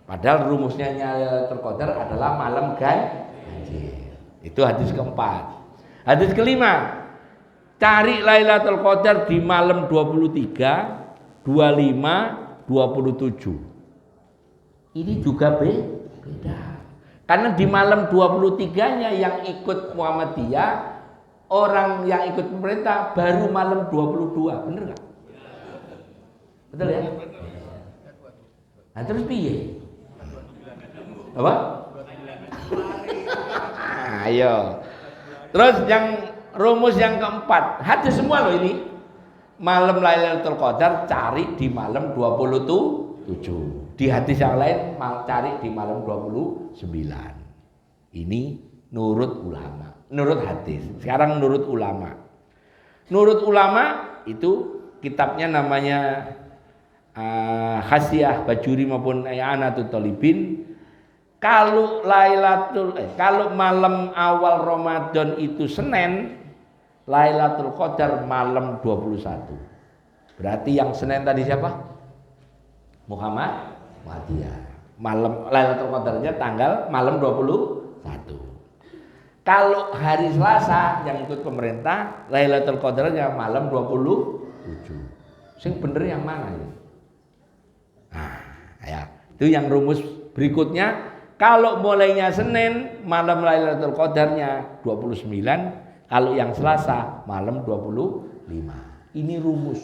Padahal rumusnya Lailatul Qadar adalah malam ganjil. Itu hadis keempat. Hadis kelima, cari Lailatul Qadar di malam 23, 25, 27. Ini juga beda. Karena di malam 23-nya yang ikut Muhammadiyah, orang yang ikut pemerintah baru malam 22. Bener gak? Betul ya? Nah terus piye? Apa? Ayo. Terus yang rumus yang keempat, hadis semua loh ini. Malam Lailatul Qadar cari di malam 27. Di hadis yang lain cari di malam 29. Ini nurut ulama, nurut hadis. Sekarang nurut ulama. Nurut ulama itu kitabnya namanya Khasyah Bajuri maupun I'anatul Thalibin. Kalau kalau malam awal Ramadan itu Senin, Lailatul Qadar malam 21. Berarti yang Senin tadi siapa? Muhammadiyah. Malam Lailatul Qadarnya tanggal malam 21. Kalau hari Selasa yang ikut pemerintah, Lailatul Qadarnya malam 27. Sing bener yang mana ya? Nah, ya, itu yang rumus berikutnya. Kalau mulainya Senin, malam Lailatul Qadarnya 29, kalau yang Selasa malam 25. Ini rumus.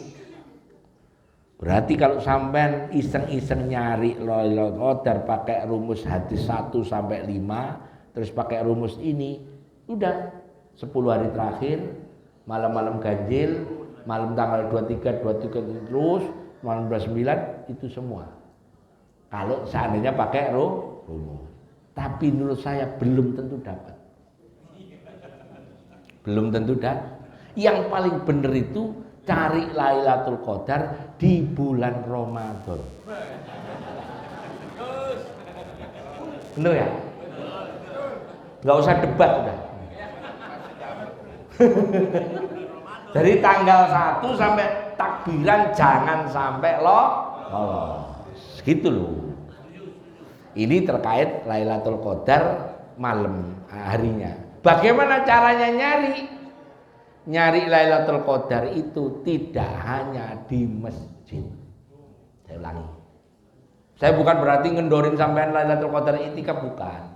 Berarti kalau sampean iseng-iseng nyari Lailatul Qadar pakai rumus hadis 1 sampai 5, terus pakai rumus ini, udah 10 hari terakhir, malam-malam ganjil, malam tanggal 23 terus, malam 29 itu semua. Kalau seandainya pakai rumus. Tapi menurut saya belum tentu dapat. Belum tentu dapat. Yang paling benar itu cari Lailatul Qadar di bulan Ramadan. Bener ya? Nggak usah debat udah. Dari tanggal 1 sampai takbiran jangan sampai lolos. Gitu loh. Ini terkait Lailatul Qadar malam harinya. Bagaimana caranya nyari? Nyari Lailatul Qadar itu tidak hanya di masjid. Saya ulangi. Saya bukan berarti ngendorin sampean Lailatul Qadar itikaf, bukan.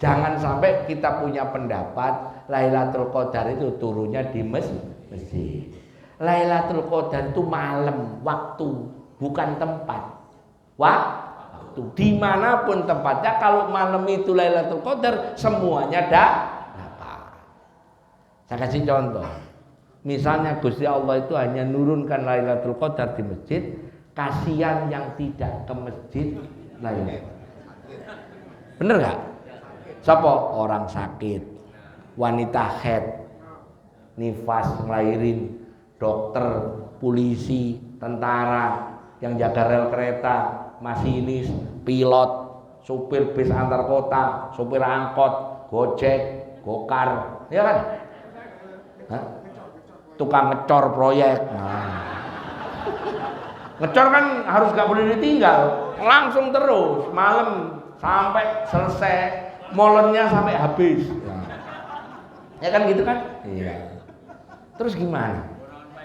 Jangan sampai kita punya pendapat Lailatul Qadar itu turunnya di masjid. Lailatul Qadar itu malam, waktu, bukan tempat. Waktu. Dimanapun tempatnya, kalau malam itu Lailatul Qadar semuanya dapat. Saya kasih contoh. Misalnya Gusti Allah itu hanya nurunkan Lailatul Qadar di masjid, kasihan yang tidak ke masjid lain. Bener gak? Siapa? Orang sakit, wanita haid, nifas ngelahirin, dokter, polisi, tentara, yang jaga rel kereta, masinis, pilot, supir bis antar kota, supir angkot, gojek, gokar, ya kan? Hah? Tukang ngecor proyek. Nah. Ngecor kan harus gak boleh ditinggal, langsung terus malam sampai selesai, molennya sampai habis. Nah. Ya kan gitu kan? Iya. Terus gimana?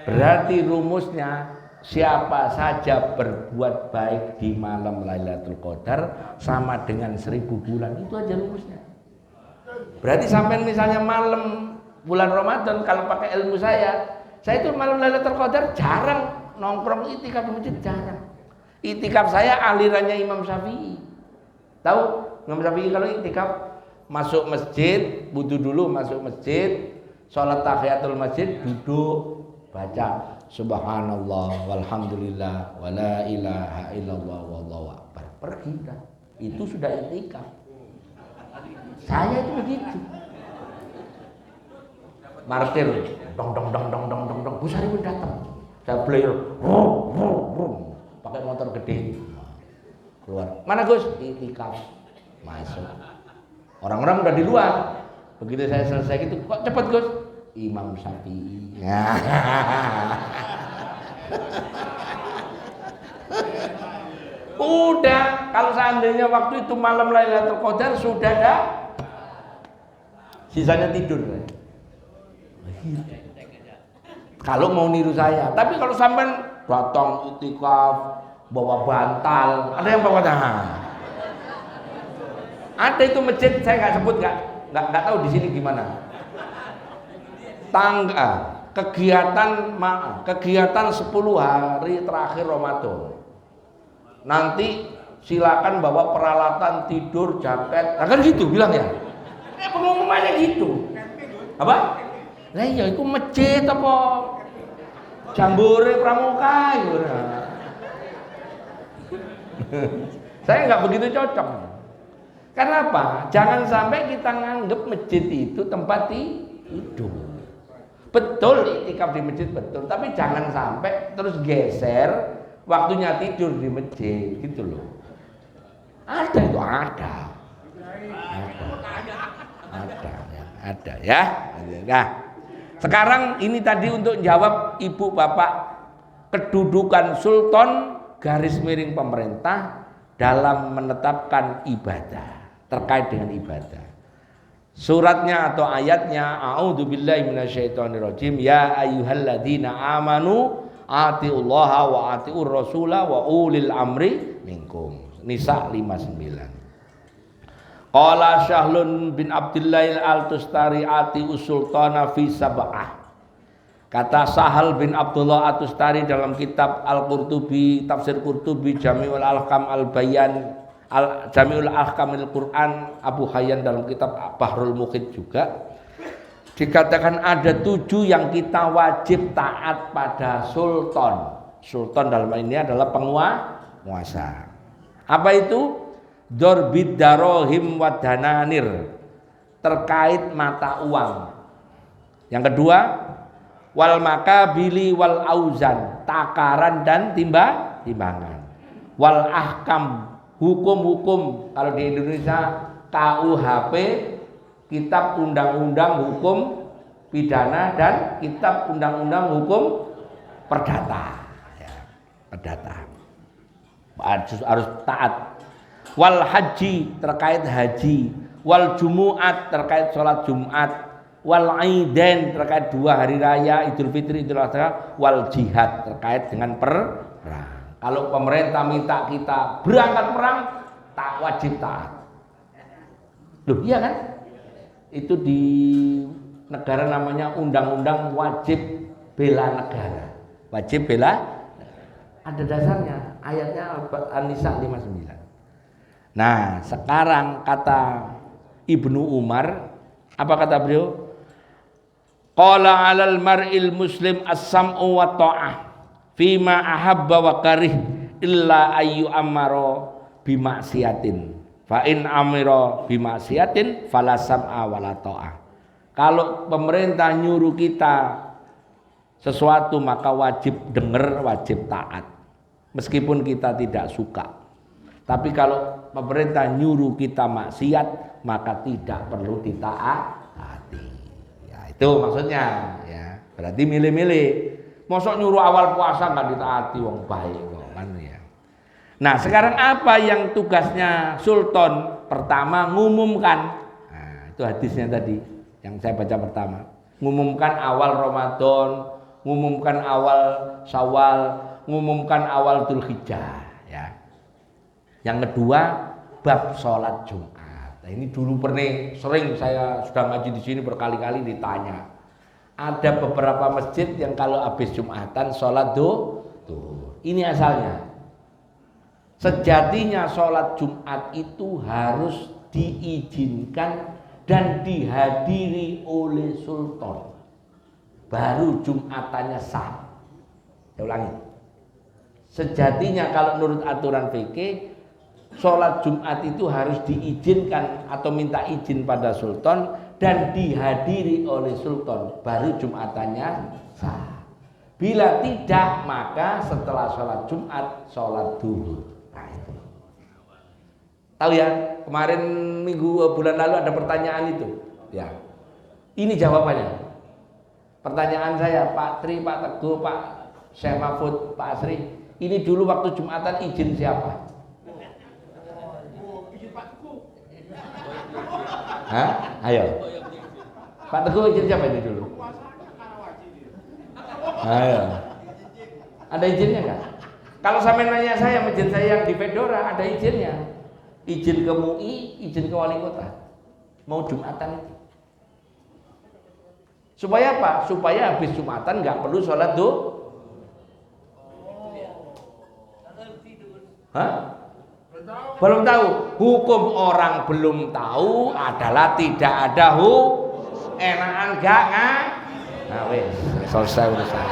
Berarti rumusnya siapa saja berbuat baik di malam Lailatul Qadar sama dengan 1000 bulan. Itu aja rumusnya. Berarti sampai misalnya malam bulan Ramadan, kalau pakai ilmu saya itu malam Lailatul Qadar jarang nongkrong itikaf di masjid, jarang. Itikaf saya alirannya Imam Syafi'i. Tahu Imam Syafi'i kalau itikaf masuk masjid, wudu dulu masuk masjid, sholat tahiyatul masjid, duduk baca Subhanallah walhamdulillah wala ilaha illallah wallahu akbar, pergi dah. Itu sudah itikaf. Saya itu begitu. Martir, dong dong dong dong dong dong dong, Bu Sari pun datang. Saya beliau, pakai motor gede, keluar. Mana Gus? Itikaf. Masuk. Orang-orang udah di luar. Begitu saya selesai gitu, kok cepet Gus? Imam Syafi'i. Udah, kalau seandainya waktu itu malam Lailatul Qadar sudah ada, sisanya tidur. Kalau mau niru saya, tapi kalau sampean datang itikaf bawa bantal, ada yang bawa tangan. Ada itu masjid, saya nggak sebut, nggak tahu di sini gimana. Kegiatan 10 hari terakhir Ramadan. Nanti silakan bawa peralatan tidur, jaket. Nah kan gitu bilang ya. Pengumumannya gitu. Apa? Lah iya itu masjid apa? Jambore pramuka gitu. Saya nggak begitu cocok. Karena apa? Jangan sampai kita nganggep masjid itu tempat tidur. Betul itikaf di masjid betul, tapi jangan sampai terus geser waktunya tidur di masjid gitu loh. Ada itu ada ya. Nah, sekarang ini tadi untuk jawab ibu bapak kedudukan sultan garis miring pemerintah dalam menetapkan ibadah. Terkait dengan ibadah. Suratnya atau ayatnya a'udzubillahi minasyaitonirrajim ya ayyuhalladzina amanu atiullaha wa atiur rasula wa ulil amri minkum. Nisa 59. Qala Syahlun bin Abdillah al-Tustari ati usultana fi sab'ah. Kata Sahal bin Abdullah At-Tustari dalam kitab Al-Qurtubi, tafsir Qurtubi Jami'ul Ahkam Al-Bayan Jami'ul Ahkamil Quran, Abu Hayyan dalam kitab Bahrul Muhit juga dikatakan ada 7 yang kita wajib taat pada sultan. Sultan dalam ini adalah penguasa. Apa itu? Dorbid darohim wadananir, terkait mata uang. Yang kedua, wal makabili wal auzan, takaran dan timbangan. Wal ahkam, hukum-hukum. Kalau di Indonesia KUHP, kitab undang-undang hukum pidana, dan kitab undang-undang hukum perdata ya, perdata harus taat. Wal haji, terkait haji. Wal jumu'at, terkait sholat Jumat. Wal aidain, terkait 2 hari raya Idul Fitri, Idul Adha. Wal jihad, terkait dengan perang. Kalau pemerintah minta kita berangkat perang, tak wajib taat. Loh iya kan? Itu di negara namanya undang-undang wajib bela negara. Wajib bela, ada dasarnya, ayatnya An-Nisa 59. Nah, sekarang kata Ibnu Umar, apa kata beliau? Qala 'alal mar'il muslim as-sam'u wa ta'ah fima ahabba wa karih illa ayyu amaro bimaksiatin fa in amira bimaksiatin fala sam'a wala ta'ah. Kalau pemerintah nyuruh kita sesuatu maka wajib dengar, wajib taat meskipun kita tidak suka. Tapi kalau pemerintah nyuruh kita maksiat maka tidak perlu ditaati. Ya, itu maksudnya ya. Berarti milih-milih. Mosok nyuruh awal puasa nggak ditaati, wong baik kok kan ya. Nah sekarang apa yang tugasnya sultan? Pertama ngumumkan. Nah, itu hadisnya tadi yang saya baca pertama. Ngumumkan awal Ramadan, ngumumkan awal Syawal, ngumumkan awal Dzulhijjah. Ya. Yang kedua bab sholat Jumat. Nah, ini dulu sering saya sudah ngaji di sini berkali-kali ditanya. Ada beberapa masjid yang kalau habis Jumatan sholat duhur. Ini asalnya. Sejatinya sholat Jumat itu harus diizinkan dan dihadiri oleh sultan. Baru Jumatannya sah. Saya ulangi. Sejatinya kalau menurut aturan fikih, sholat Jumat itu harus diizinkan atau minta izin pada sultan dan dihadiri oleh sultan, baru Jumatannya sah. Bila tidak, maka setelah sholat Jumat, sholat duhur. Nah, itu. Tahu ya, kemarin bulan lalu ada pertanyaan itu. Ya. Ini jawabannya. Pertanyaan saya, Pak Tri, Pak Teguh, Pak Syekh Mahfud, Pak Asri, ini dulu waktu Jumatan izin siapa? Hah? Ayo. Pak Teguh izin siapa ini dulu? Ayo. Ada izinnya nggak? Kalau sampai nanya saya, masjid saya yang di Fedora ada izinnya. Izin ke MUI, izin ke wali kota. Mau Jumatan itu. Supaya apa? Supaya habis Jumatan nggak perlu sholat Hah? Belum tahu. Hukum orang belum tahu adalah tidak ada enakan gak Nah wes, selesai urusan.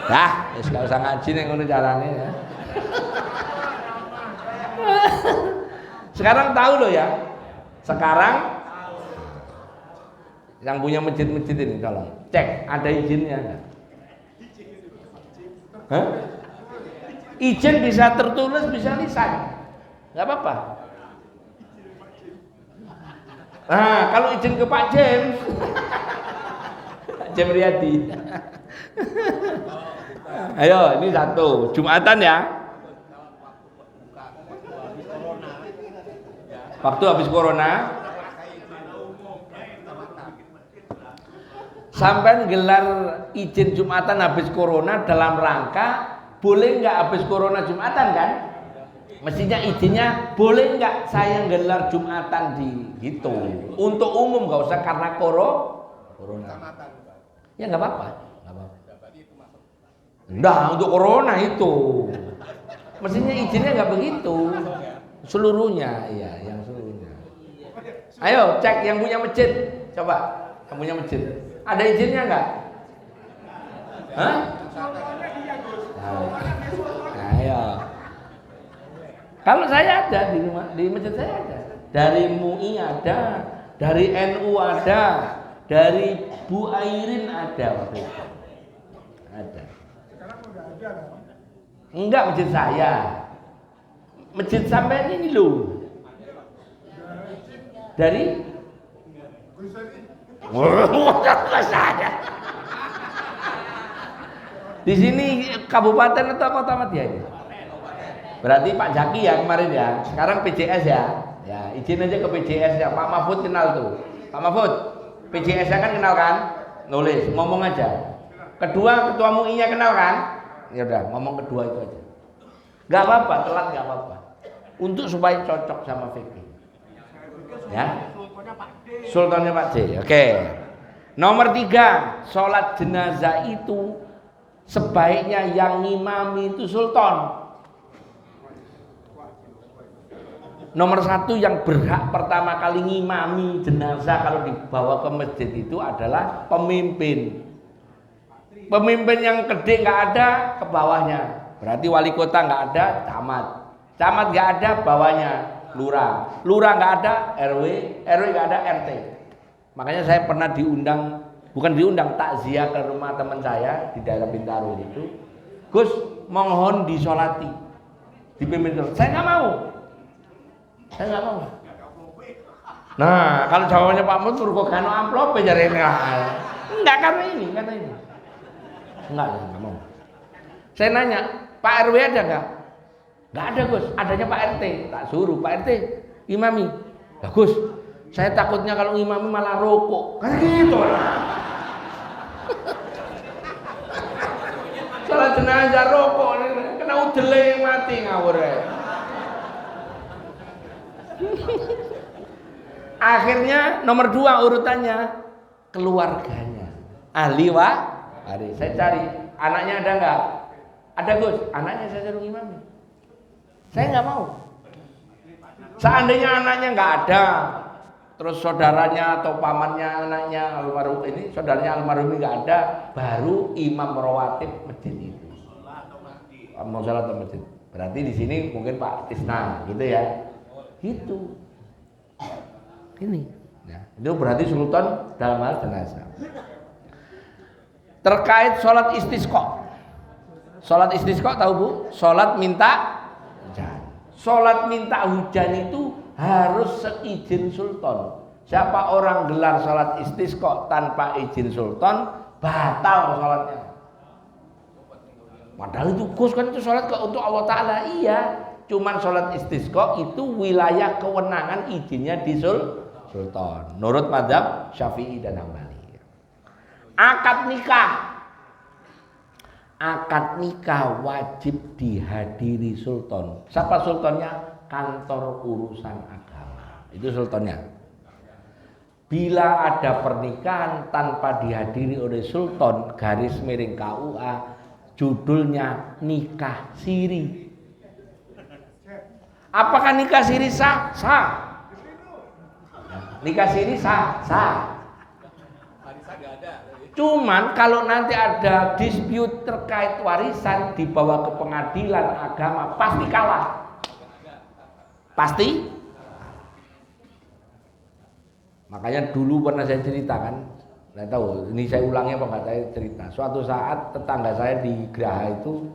Dah, wis gak usah ngaji ning ngono carane ya. Sekarang tahu loh ya. Sekarang yang punya masjid-masjid ini tolong cek ada izinnya enggak? Hah? Izin bisa tertulis, bisa lisan, nggak apa-apa. Nah, kalau izin ke Pak James, James Riyadi. Ayo, ini satu Jumatan ya. Waktu habis corona, sampai gelar izin Jumatan habis corona dalam rangka boleh nggak habis corona Jumatan kan? Mestinya izinnya boleh nggak saya gelar Jumatan di gitu. Untuk umum nggak usah karena corona. Ya nggak apa-apa. Nah untuk corona itu, mestinya izinnya nggak begitu. Seluruhnya, iya yang seluruhnya. Ayo cek yang punya masjid, coba yang punya masjid. Ada izinnya nggak? Hah? Ayo. Kalau saya ada di rumah, di masjid saya ada. Dari MUI ada, dari NU ada, dari Bu Airin ada waktu itu. Ada. Enggak masjid saya. Masjid sampai ini loh. Dari saya. Di sini kabupaten atau kota Madia ini? Berarti Pak Jaki ya kemarin ya. Sekarang PJS ya. Ya, izin aja ke PJS ya. Pak Mahfud kenal tuh. Pak Mahfud, PJS-nya kan kenal kan? Nulis, ngomong aja. Kedua, ketua MUI-nya kenal kan? Ya udah, ngomong kedua itu aja. Gak apa-apa, telat gak apa-apa. Untuk supaya cocok sama fikih. Ya. Sultannya Pak D. Oke. Nomor 3, sholat jenazah itu sebaiknya yang ngimami itu sultan. Nomor 1 yang berhak pertama kali ngimami jenazah kalau dibawa ke masjid itu adalah pemimpin. Pemimpin yang gede nggak ada, ke bawahnya. Berarti wali kota nggak ada, camat. Camat nggak ada, bawahnya lurah. Lurah nggak ada, RW. RW nggak ada, RT. Makanya saya pernah diundang, bukan diundang, takziah ke rumah teman saya di daerah Bintaro itu. Gus, mohon disolati, dipimpin terus. Saya nggak mau. Saya nggak mau. Nah, kalau jawabannya Pak Mut kok kano amplop jare enggak karena ini. Enggak mau. Saya nanya, Pak RW ada enggak? Enggak ada, Gus. Adanya Pak RT. Tak suruh Pak RT imami. Lah, Gus, saya takutnya kalau imami malah rokok. Kan gitu lah. Salah jenazah rokok kena udele mati ngawur. Akhirnya nomor 2 urutannya keluarganya. Ahli waris. Saya cari anaknya ada enggak? Ada, Gus. Anaknya saya suruh imami. Saya enggak mau. Seandainya anaknya enggak ada, terus saudaranya atau pamannya anaknya almarhum ini, saudaranya almarhum ini enggak ada, baru imam rawatib masjid itu. Mau salat atau masjid. Berarti di sini mungkin Pak Tisna gitu ya. Gitu. Ini. Ya, itu berarti sultan dalam hal jenazah. Terkait sholat istisqa. Sholat istisqa tahu Bu? Sholat minta hujan. Sholat minta hujan itu harus seizin sultan. Siapa orang gelar sholat istisqa tanpa izin sultan, batal sholatnya. Padahal itu Gus kan itu sholat untuk Allah Ta'ala. Iya, cuman sholat istisqa itu wilayah kewenangan izinnya di sultan. Menurut mazhab Syafi'i dan Hambali. Akad nikah wajib dihadiri sultan. Siapa sultannya? Kantor urusan agama. Itu sultannya. Bila ada pernikahan tanpa dihadiri oleh sultan, garis miring KUA, judulnya nikah siri. Apakah nikah siri sah? Sah. Nikah siri sah? Sah. Cuman kalau nanti ada dispute terkait warisan dibawa ke pengadilan agama, pasti kalah. Pasti. Makanya dulu pernah saya ceritakan, nggak tahu ini saya ulangi apa nggak, saya cerita. Suatu saat tetangga saya di Geraha itu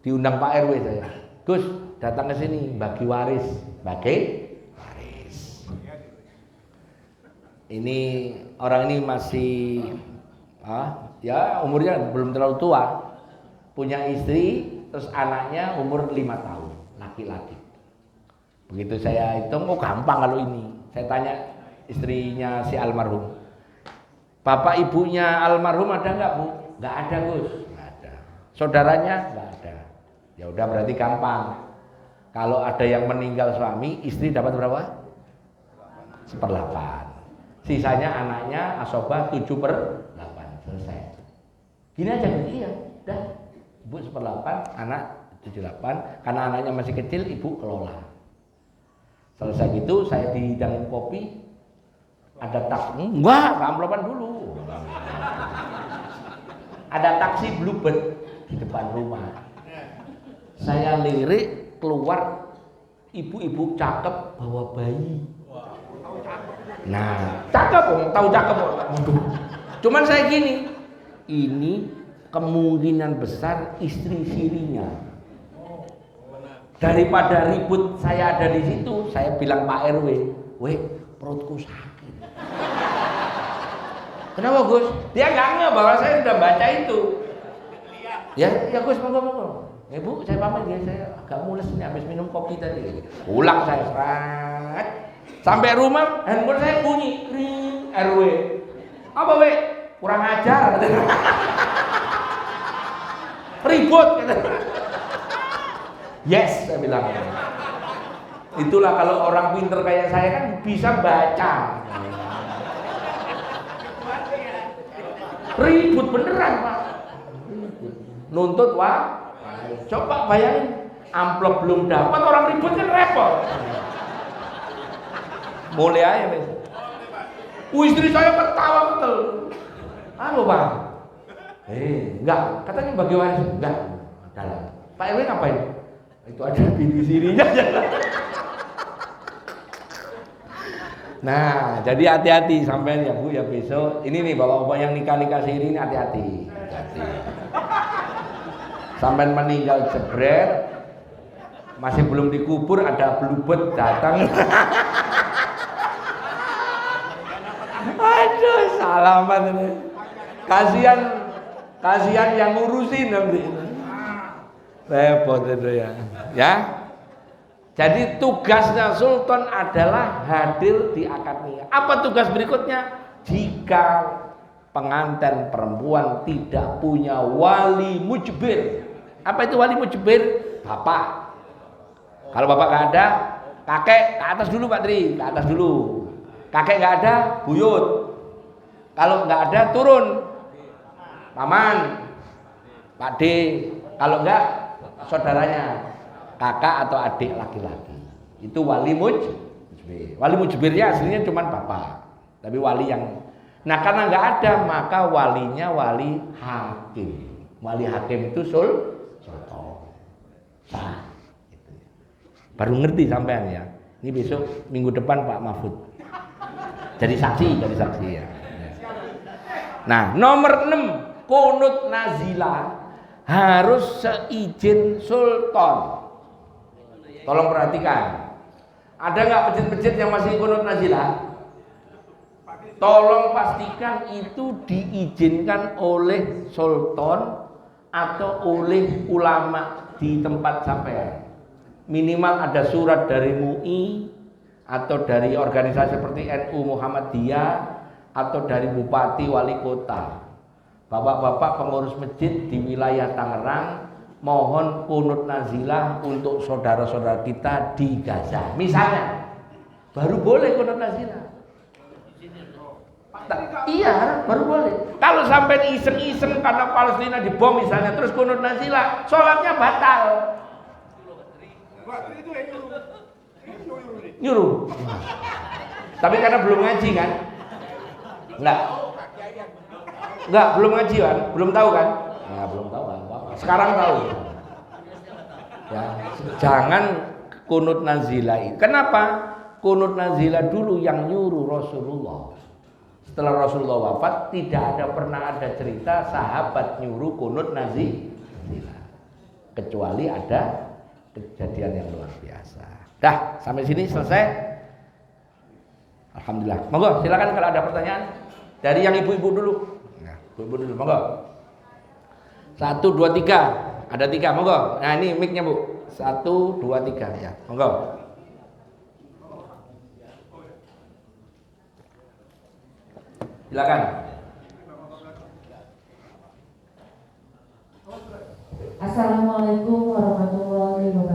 diundang Pak RW saya. Gus, datang ke sini bagi waris. Ini orang ini masih ya umurnya belum terlalu tua, punya istri, terus anaknya umur 5 tahun, laki-laki. Begitu saya hitung, oh gampang kalau ini. Saya tanya istrinya si almarhum, bapak ibunya almarhum ada nggak Bu? Nggak ada Gus. Nggak ada. Saudaranya nggak ada. Ya udah berarti gampang. Kalau ada yang meninggal suami, istri dapat berapa? 1/8. Sisanya anaknya asobah 7/8. Selesai. Gini aja kan? Iya. Dah. Ibu 1/8, anak 7/8. Karena anaknya masih kecil, ibu kelola. Selesai gitu, saya dihidangin kopi. Ada taksi, enggak amplopan dulu. Ada taksi Bluebird di depan rumah. Saya lirik, keluar ibu-ibu cakep bawa bayi. Nah, cakep, tahu cakep. Cuman saya gini, ini kemungkinan besar istri sirinya. Daripada ribut saya ada di situ, saya bilang Pak RW, weh perutku sakit. Kenapa Gus? Dia nggak nge bahwa saya sudah baca itu. Ya Gus, monggo. Bu, saya pamit ya, saya agak mules ini habis minum kopi tadi. Pulang saya serat. Sampai rumah, handphone saya bunyi, ring RW. Apa we? Kurang ajar. Ribut. Yes, saya bilang. Itulah kalau orang pinter kayak saya kan bisa baca. Ribut beneran Pak. Nuntut Wah. Coba bayangin, amplop belum dapat orang ribut kan repot. Mulai aja Mas. Istri saya ketawa betul. Halo Bang. Enggak, katanya bagi waris enggak. Dalam. Pak RW ngapain? Itu ada bini sirinya. Nah, jadi hati-hati sampean ya Bu ya besok. Ini nih bapak-bapak yang nikah siri ini hati-hati. Sampean meninggal jebret, masih belum dikubur ada Bluebird datang. Aduh, salaman ini. Kasihan yang ngurusin nanti. Repot itu ya. Ya. Jadi tugasnya sultan adalah hadir di akad nikah. Apa tugas berikutnya? Jika pengantin perempuan tidak punya wali mujbir. Apa itu wali mujbir? Bapak. Kalau bapak nggak ada, kakek ke atas dulu Pak Tri, ke atas dulu. Kakek nggak ada, buyut. Kalau nggak ada, turun. Paman, Pak D. Kalau nggak, saudaranya. Kakak atau adik laki-laki. Itu wali mujbir. Wali mujbirnya aslinya cuma bapak. Tapi wali yang... Nah karena nggak ada, maka walinya wali hakim. Wali hakim itu sultan. Sah. Gitu. Baru ngerti sampean ya. Ini besok minggu depan Pak Mahfud. Jadi saksi ya. Nah nomor 6, kunut nazilah harus seizin sultan. Tolong perhatikan. Ada nggak masjid-masjid yang masih kunut nazilah? Tolong pastikan itu diizinkan oleh sultan atau oleh ulama di tempat sampean. Minimal ada surat dari MUI atau dari organisasi seperti NU Muhammadiyah atau dari bupati wali kota. Bapak-bapak pengurus masjid di wilayah Tangerang mohon kunut nazilah untuk saudara-saudara kita di Gaza. Misalnya, baru boleh kunut nazilah. Iya, baru boleh. Kalau sampai iseng-iseng karena Palestina dibom misalnya, terus kunut nazilah, sholatnya batal. Nyuruh. Tapi karena belum ngaji kan? Enggak, belum ngaji kan? Belum tahu kan? Nah, belum tahu kan? Sekarang tahu. Ya, jangan kunut nazilah. Kenapa? Kunut nazilah dulu yang nyuruh Rasulullah. Setelah Rasulullah wafat, tidak pernah ada cerita sahabat nyuruh kunut nazilah. Kecuali ada kejadian yang luar biasa. Dah, sampai sini selesai. Alhamdulillah. Monggo, silakan kalau ada pertanyaan dari yang ibu-ibu dulu. Nah, ibu-ibu dulu, monggo. 1, 2, 3. Ada 3, monggo. Nah, ini mic-nya, Bu. 1, 2, 3 ya. Monggo. Silakan. Assalamualaikum